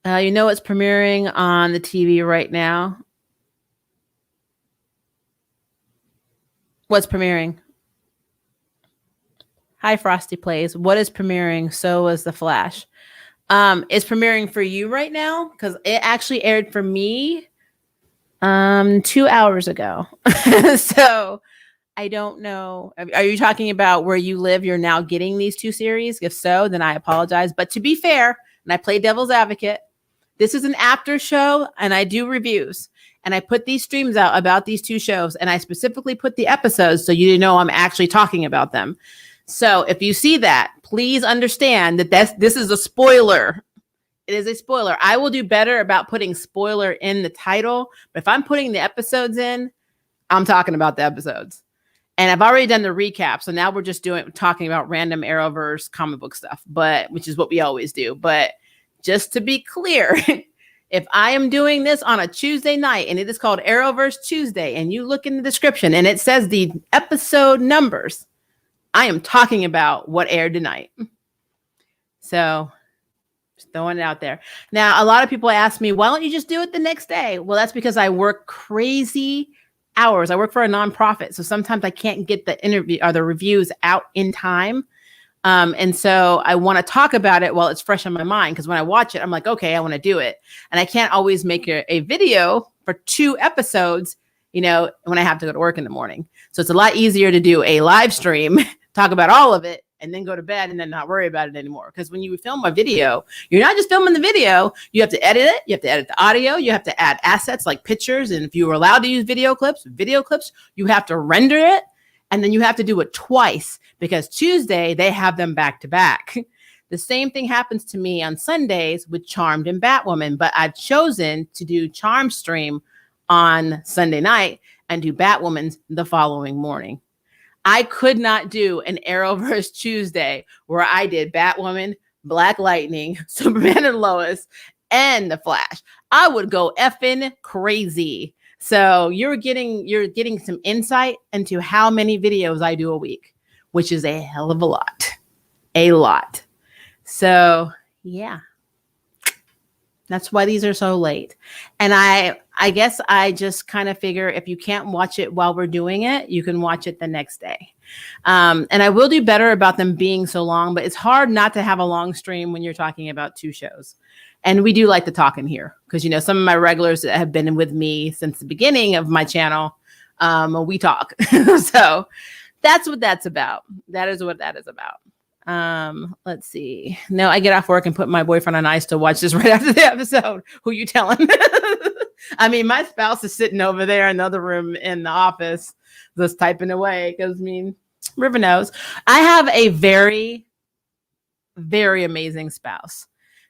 It's premiering on the TV right now. What's premiering? Hi, Frosty Plays. What is premiering? So is The Flash. It's premiering for you right now, because it actually aired for me 2 hours ago. So I don't know. Are you talking about where you live? You're now getting these 2 series? If so, then I apologize. But to be fair, and I play devil's advocate, this is an after show, and I do reviews. And I put these streams out about these 2 shows, and I specifically put the episodes so you know I'm actually talking about them. So if you see that, please understand that this is a spoiler. It is a spoiler. I will do better about putting spoiler in the title, but if I'm putting the episodes in, I'm talking about the episodes. And I've already done the recap, so now we're just talking about random Arrowverse comic book stuff, which is what we always do. But just to be clear, if I am doing this on a Tuesday night and it is called Arrowverse Tuesday, and you look in the description and it says the episode numbers, I am talking about what aired tonight. So just throwing it out there. Now, a lot of people ask me, why don't you just do it the next day? Well, that's because I work crazy hours. I work for a nonprofit. So sometimes I can't get the interview or the reviews out in time. And so I want to talk about it while it's fresh on my mind. Because when I watch it, I'm like, okay, I want to do it. And I can't always make a video for 2 episodes, when I have to go to work in the morning. So it's a lot easier to do a live stream, talk about all of it, and then go to bed and then not worry about it anymore. Because when you film a video, you're not just filming the video. You have to edit it. You have to edit the audio. You have to add assets like pictures. And if you were allowed to use video clips, you have to render it. And then you have to do it twice because Tuesday they have them back to back. The same thing happens to me on Sundays with Charmed and Batwoman, but I've chosen to do Charmed stream on Sunday night and do Batwoman's the following morning. I could not do an Arrowverse Tuesday where I did Batwoman, Black Lightning, Superman and Lois, and The Flash. I would go effing crazy. So you're getting some insight into how many videos I do a week, which is a hell of a lot. So yeah, that's why these are so late. And I guess I just kind of figure if you can't watch it while we're doing it, you can watch it the next day. And I will do better about them being so long, but it's hard not to have a long stream when you're talking about 2 shows. And we do like to talk in here because, some of my regulars that have been with me since the beginning of my channel, we talk. So that's what that's about. That is what that is about. Let's see. No, I get off work and put my boyfriend on ice to watch this right after the episode. Who you telling? I mean, my spouse is sitting over there in the other room in the office just typing away because, River knows. I have a very, very amazing spouse.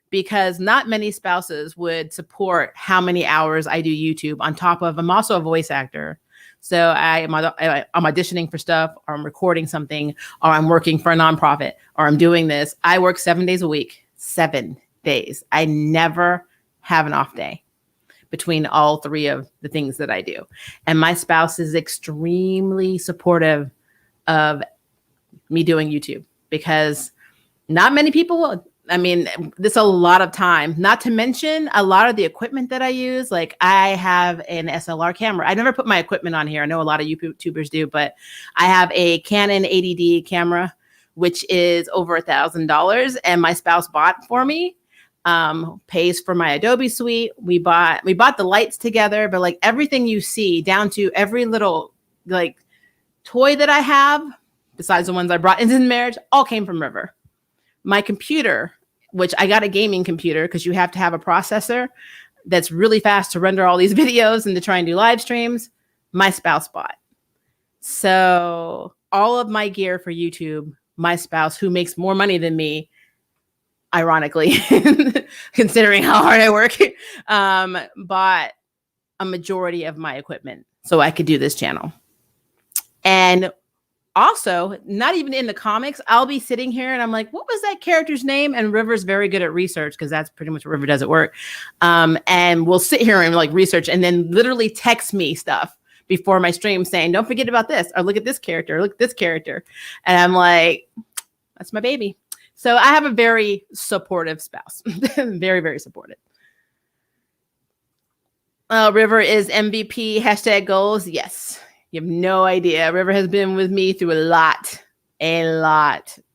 Because not many spouses would support how many hours I do YouTube on top of, I'm also a voice actor. So I'm auditioning for stuff, or I'm recording something, or I'm working for a nonprofit, or I'm doing this. I work 7 days a week, 7 days. I never have an off day between all 3 of the things that I do. And my spouse is extremely supportive of me doing YouTube because not many people will. This is a lot of time, not to mention a lot of the equipment that I use. Like I have an SLR camera. I never put my equipment on here. I know a lot of YouTubers do, but I have a Canon 80D camera, which is over $1,000 and my spouse bought for me, pays for my Adobe suite. We bought the lights together, but like everything you see down to every little like toy that I have, besides the ones I brought into the marriage, all came from River. My computer, which I got a gaming computer because you have to have a processor that's really fast to render all these videos and to try and do live streams, my spouse bought. So all of my gear for YouTube, my spouse, who makes more money than me, ironically, considering how hard I work, bought a majority of my equipment so I could do this channel. And also, not even in the comics, I'll be sitting here and I'm like, what was that character's name? And River's very good at research because that's pretty much what River does at work. And we'll sit here and like research and then literally text me stuff before my stream saying, don't forget about this, or look at this character, or look at this character. And I'm like, that's my baby. So I have a very supportive spouse. Very, very supportive. River is MVP, #goals. Yes. You have no idea. River has been with me through a lot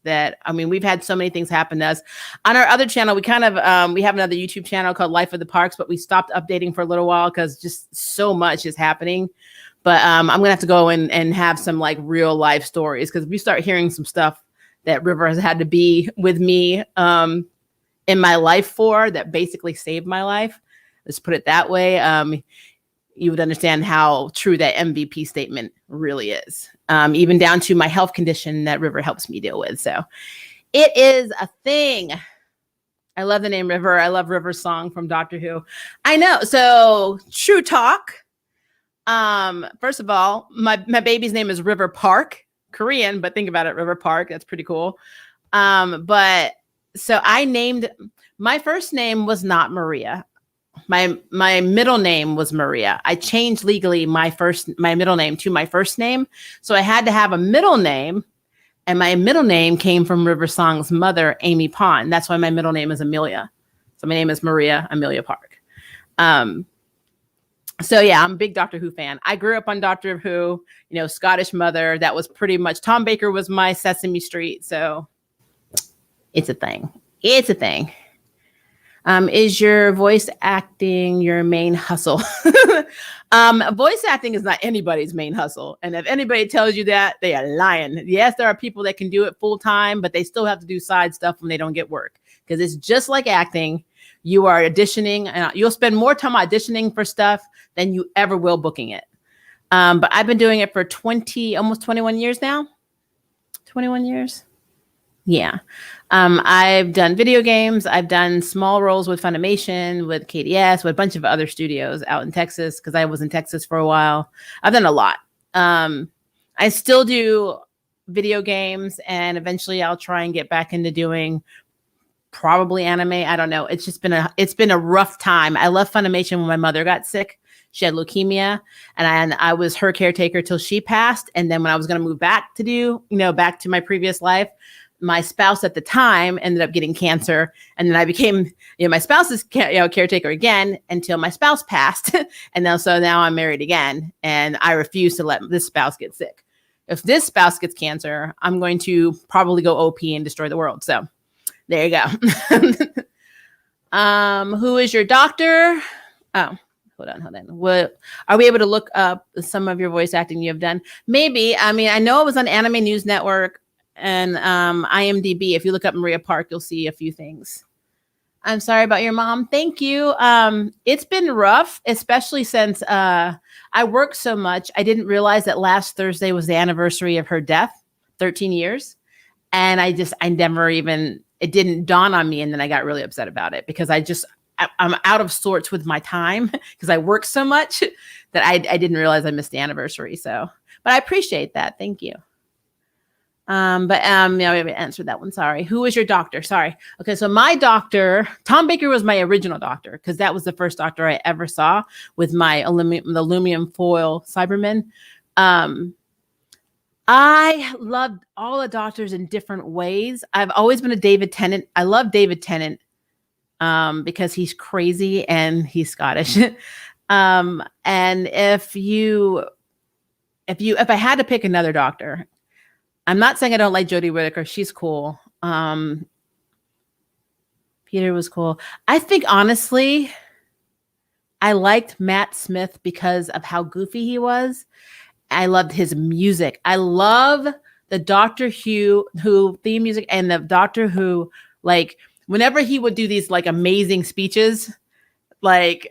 that, we've had so many things happen to us. On our other channel, we kind of, we have another YouTube channel called Life of the Parks, but we stopped updating for a little while because just so much is happening. But I'm going to have to go and have some like real life stories because we start hearing some stuff that River has had to be with me in my life for that basically saved my life. Let's put it that way. You would understand how true that MVP statement really is, even down to my health condition that River helps me deal with. So it is a thing. I love the name River. I love River's song from Doctor Who. I know. So true talk. First of all, my baby's name is River Park, Korean, but think about it, River Park. That's pretty cool. But so I named, my first name was not Maria. My middle name was Maria. I changed legally my middle name to my first name. So I had to have a middle name And my middle name came from River Song's mother, Amy Pond. That's why my middle name is Amelia. So my name is Maria Amelia Park. So yeah, I'm a big Doctor Who fan. I grew up on Doctor Who, Scottish mother. That was pretty much, Tom Baker was my Sesame Street. So it's a thing. It's a thing. Is your voice acting your main hustle? Voice acting is not anybody's main hustle. And if anybody tells you that, they are lying. Yes, there are people that can do it full time, but they still have to do side stuff when they don't get work. Because it's just like acting. You are auditioning, and you'll spend more time auditioning for stuff than you ever will booking it. But I've been doing it for almost 21 years now. 21 years. Yeah. I've done video games. I've done small roles with Funimation, with KDS, with a bunch of other studios out in Texas, because I was in Texas for a while. I've done a lot. I still do video games, and eventually I'll try and get back into doing probably anime. I don't know. It's been a rough time. I left Funimation when my mother got sick. She had leukemia, and I was her caretaker till she passed. And then when I was going to move back to back to my previous life, my spouse at the time ended up getting cancer. And then I became, my spouse's caretaker again until my spouse passed. And now I'm married again, and I refuse to let this spouse get sick. If this spouse gets cancer, I'm going to probably go OP and destroy the world. So there you go. Who is your doctor? Oh, hold on. What are we able to look up some of your voice acting you have done? Maybe. I mean, I know it was on Anime News Network and IMDb. If you look up Maria Park, you'll see a few things. I'm sorry about your mom. Thank you. It's been rough, especially since I worked so much. I didn't realize that last Thursday was the anniversary of her death, 13 years. And it didn't dawn on me. And then I got really upset about it because I'm out of sorts with my time because I work so much that I didn't realize I missed the anniversary. So, but I appreciate that. Thank you. We haven't answered that one. Sorry. Who was your doctor? Sorry. Okay. So my doctor, Tom Baker, was my original doctor because that was the first doctor I ever saw with the aluminum foil Cybermen. I loved all the doctors in different ways. I've always been a David Tennant. I love David Tennant because he's crazy and he's Scottish. And if I had to pick another doctor, I'm not saying I don't like Jodie Whittaker. She's cool. Peter was cool. I think honestly, I liked Matt Smith because of how goofy he was. I loved his music. I love the Doctor Who theme music and the Doctor Who, like whenever he would do these like amazing speeches, like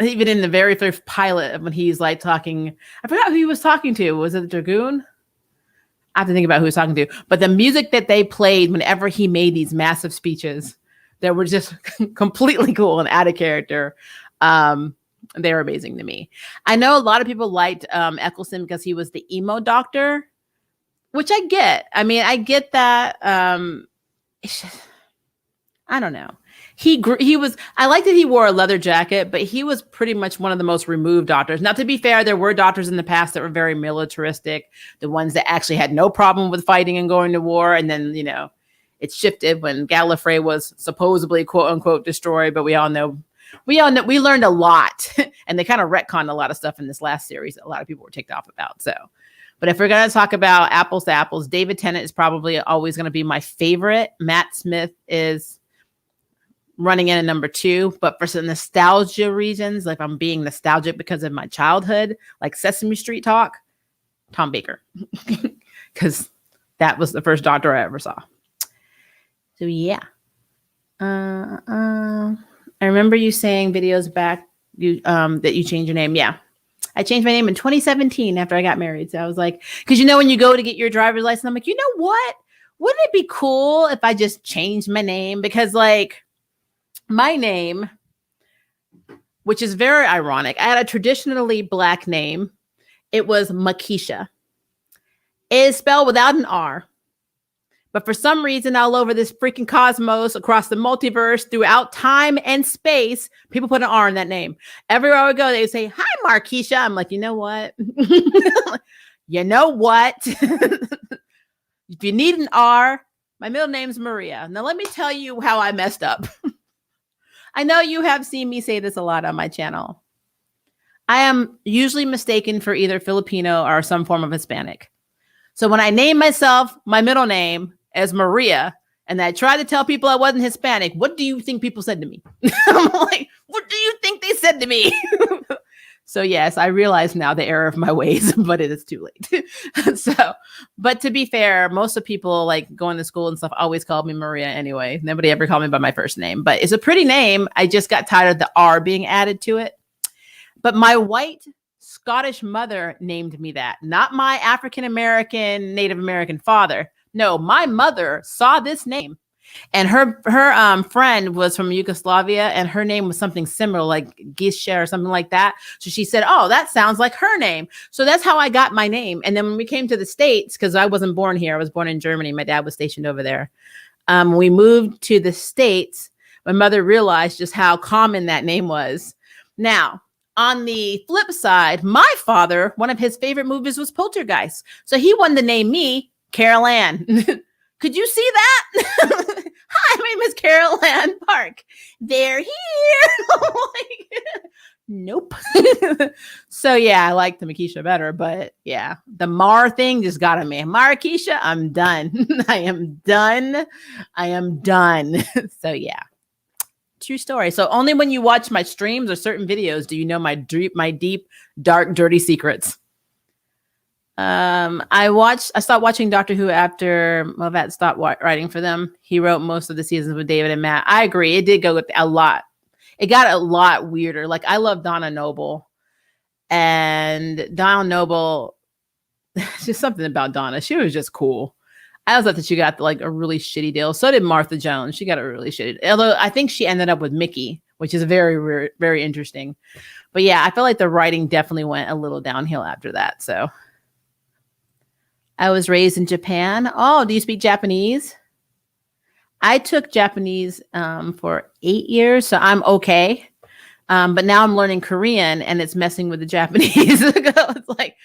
even in the very first pilot when he's like talking, I forgot who he was talking to. Was it the Dragoon? I have to think about who he was talking to. But the music that they played whenever he made these massive speeches that were just completely cool and out of character. They were amazing to me. I know a lot of people liked Eccleston because he was the emo doctor, which I get. I mean, I get that. It's just, I don't know. I like that he wore a leather jacket, but he was pretty much one of the most removed doctors. Now, to be fair, there were doctors in the past that were very militaristic, the ones that actually had no problem with fighting and going to war. And then, it shifted when Gallifrey was supposedly quote unquote destroyed, but we all know we learned a lot and they kind of retconned a lot of stuff in this last series that a lot of people were ticked off about. So, but if we're going to talk about apples to apples, David Tennant is probably always going to be my favorite. Matt Smith is running in at number 2, but for some nostalgia reasons, like I'm being nostalgic because of my childhood, like Sesame Street talk, Tom Baker, because that was the first doctor I ever saw. So yeah. I remember you saying videos back that you changed your name. Yeah. I changed my name in 2017 after I got married. So I was like, because when you go to get your driver's license, I'm like, you know what? Wouldn't it be cool if I just changed my name? Because like my name, which is very ironic, I had a traditionally Black name. It was Makisha. It is spelled without an R. But for some reason, all over this freaking cosmos, across the multiverse, throughout time and space, people put an R in that name. Everywhere I would go, they would say, "Hi, Markeisha." I'm like, you know what? You know what? If you need an R, my middle name's Maria. Now, let me tell you how I messed up. I know you have seen me say this a lot on my channel. I am usually mistaken for either Filipino or some form of Hispanic. So when I named myself my middle name as Maria, and I tried to tell people I wasn't Hispanic, what do you think people said to me? I'm like, what do you think they said to me? So yes, I realize now the error of my ways, but it is too late. But to be fair, most of people like going to school and stuff always called me Maria anyway. Nobody ever called me by my first name, but it's a pretty name. I just got tired of the R being added to it. But my white Scottish mother named me that, not my African-American, Native American father. No, my mother saw this name. And her friend was from Yugoslavia, and her name was something similar, like Gisha or something like that. So she said, oh, that sounds like her name. So that's how I got my name. And then when we came to the States, because I wasn't born here, I was born in Germany. My dad was stationed over there. We moved to the States. My mother realized just how common that name was. Now, on the flip side, my father, one of his favorite movies was Poltergeist. So he wanted to name me Carol Ann. Could you see that? Hi, my name is Carol Ann Park. They're here. Nope. So yeah, I like the Makisha better, but yeah, the Mar thing just got on me. Markeisha, I'm done. I am done. So yeah, true story. So only when you watch my streams or certain videos do you know my deep, dark, dirty secrets. I stopped watching Doctor Who after Moffat stopped writing for them. He wrote most of the seasons with David and Matt. I agree. It did go with a lot. It got a lot weirder. Like I love Donna Noble, and Donna Noble, just something about Donna. She was just cool. I always thought that she got like a really shitty deal. So did Martha Jones. She got a really shitty. Although I think she ended up with Mickey, which is very, very interesting. But yeah, I feel like the writing definitely went a little downhill after that. So. I was raised in Japan. Oh, do you speak Japanese? I took Japanese for 8 years, so I'm okay. But now I'm learning Korean, and it's messing with the Japanese. It's like,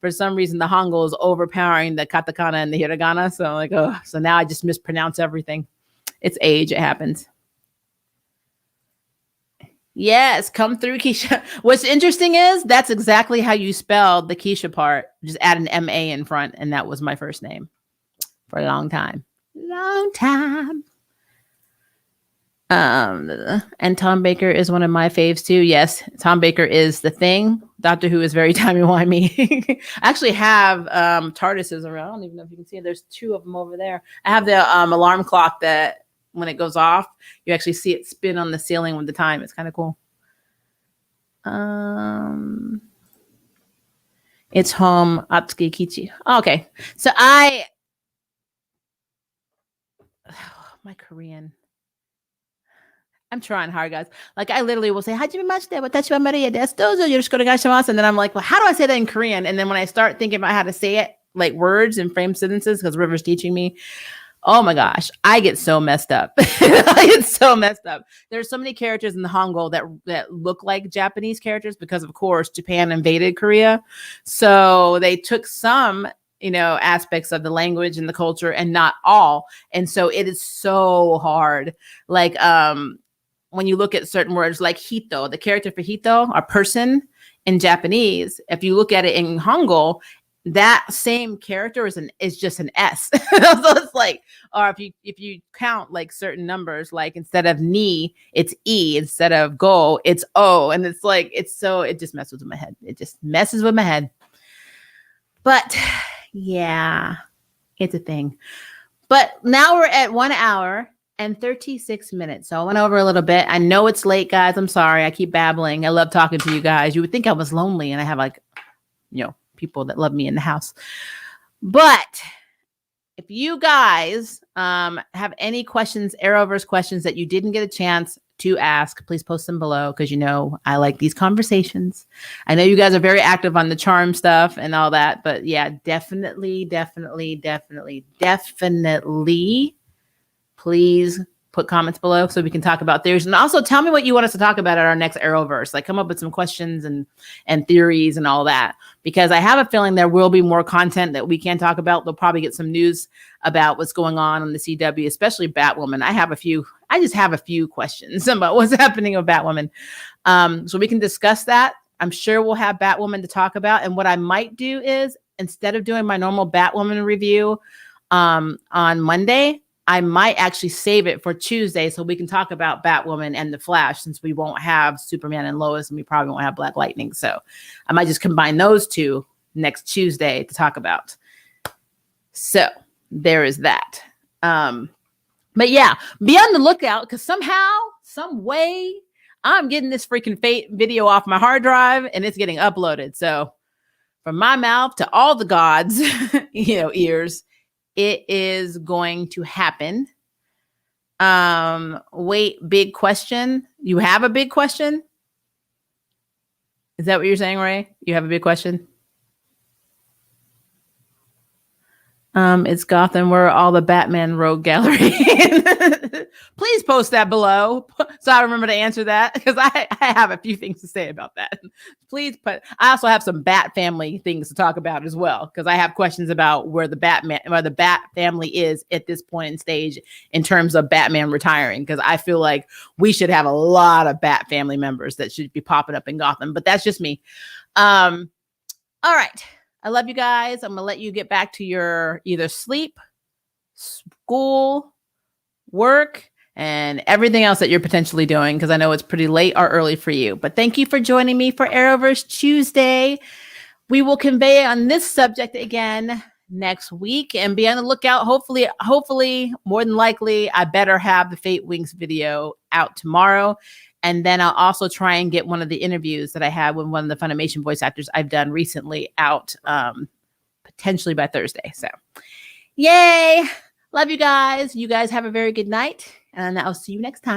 for some reason, the Hangul is overpowering the katakana and the hiragana. So I'm like, oh, so now I just mispronounce everything. It's age. It happens. Yes, come through, Keisha. What's interesting is that's exactly how you spelled the Keisha part. Just add an M-A in front, and that was my first name for a long time. And Tom Baker is one of my faves too. Yes, Tom Baker is the thing. Doctor Who is very timey-wimey. I actually have TARDISes around. I don't even know if you can see it. There's 2 of them over there. I have the alarm clock that when it goes off, you actually see it spin on the ceiling with the time. It's kind of cool. It's home. Atsuki Kichi. Okay. So my Korean. I'm trying hard, guys. Like I literally will say, Hajime mashite, watashi wa Maria desu. Dozo yoroshiku onegaishimasu. And then I'm like, well, how do I say that in Korean? And then when I start thinking about how to say it, like words and frame sentences, because River's teaching me, oh my gosh, I get so messed up. There's so many characters in the Hangul that look like Japanese characters because, of course, Japan invaded Korea. So they took some, aspects of the language and the culture and not all. And so it is so hard. Like when you look at certain words like Hito, the character for Hito, a person in Japanese, if you look at it in Hangul, that same character is just an S. So it's like, or if you count like certain numbers, like instead of ni, it's E, instead of go, it's O. And it's like, it just messes with my head. It just messes with my head. But yeah, it's a thing. But now we're at 1 hour and 36 minutes. So I went over a little bit. I know it's late, guys. I'm sorry. I keep babbling. I love talking to you guys. You would think I was lonely and I have like, people that love me in the house. But if you guys have any questions, Arrowverse questions that you didn't get a chance to ask, please post them below because I like these conversations. I know you guys are very active on the charm stuff and all that, but yeah, definitely, please put comments below so we can talk about theories. And also tell me what you want us to talk about at our next Arrowverse. Like come up with some questions and theories and all that, because I have a feeling there will be more content that we can talk about. They'll probably get some news about what's going on the CW, especially Batwoman. I just have a few questions about what's happening with Batwoman. So we can discuss that. I'm sure we'll have Batwoman to talk about. And what I might do is, instead of doing my normal Batwoman review on Monday, I might actually save it for Tuesday so we can talk about Batwoman and the Flash, since we won't have Superman and Lois and we probably won't have Black Lightning. So I might just combine those two next Tuesday to talk about. So there is that. But yeah, be on the lookout, because somehow, some way, I'm getting this freaking video off my hard drive and it's getting uploaded. So from my mouth to all the gods, ears, it is going to happen. Wait, big question. You have a big question? Is that what you're saying, Ray? You have a big question? It's Gotham, where all the Batman Rogue Gallery. Please post that below so I remember to answer that, because I have a few things to say about that. Please put. I also have some Bat family things to talk about as well, because I have questions about where the Bat family is at this point in stage in terms of Batman retiring, because I feel like we should have a lot of Bat family members that should be popping up in Gotham, but that's just me. All right. I love you guys. I'm going to let you get back to your either sleep, school, work, and everything else that you're potentially doing, because I know it's pretty late or early for you. But thank you for joining me for Arrowverse Tuesday. We will convey on this subject again next week, and be on the lookout. Hopefully, more than likely, I better have the Fate Wings video out tomorrow. And then I'll also try and get one of the interviews that I had with one of the Funimation voice actors I've done recently out potentially by Thursday. So yay. Love you guys. You guys have a very good night. And I'll see you next time.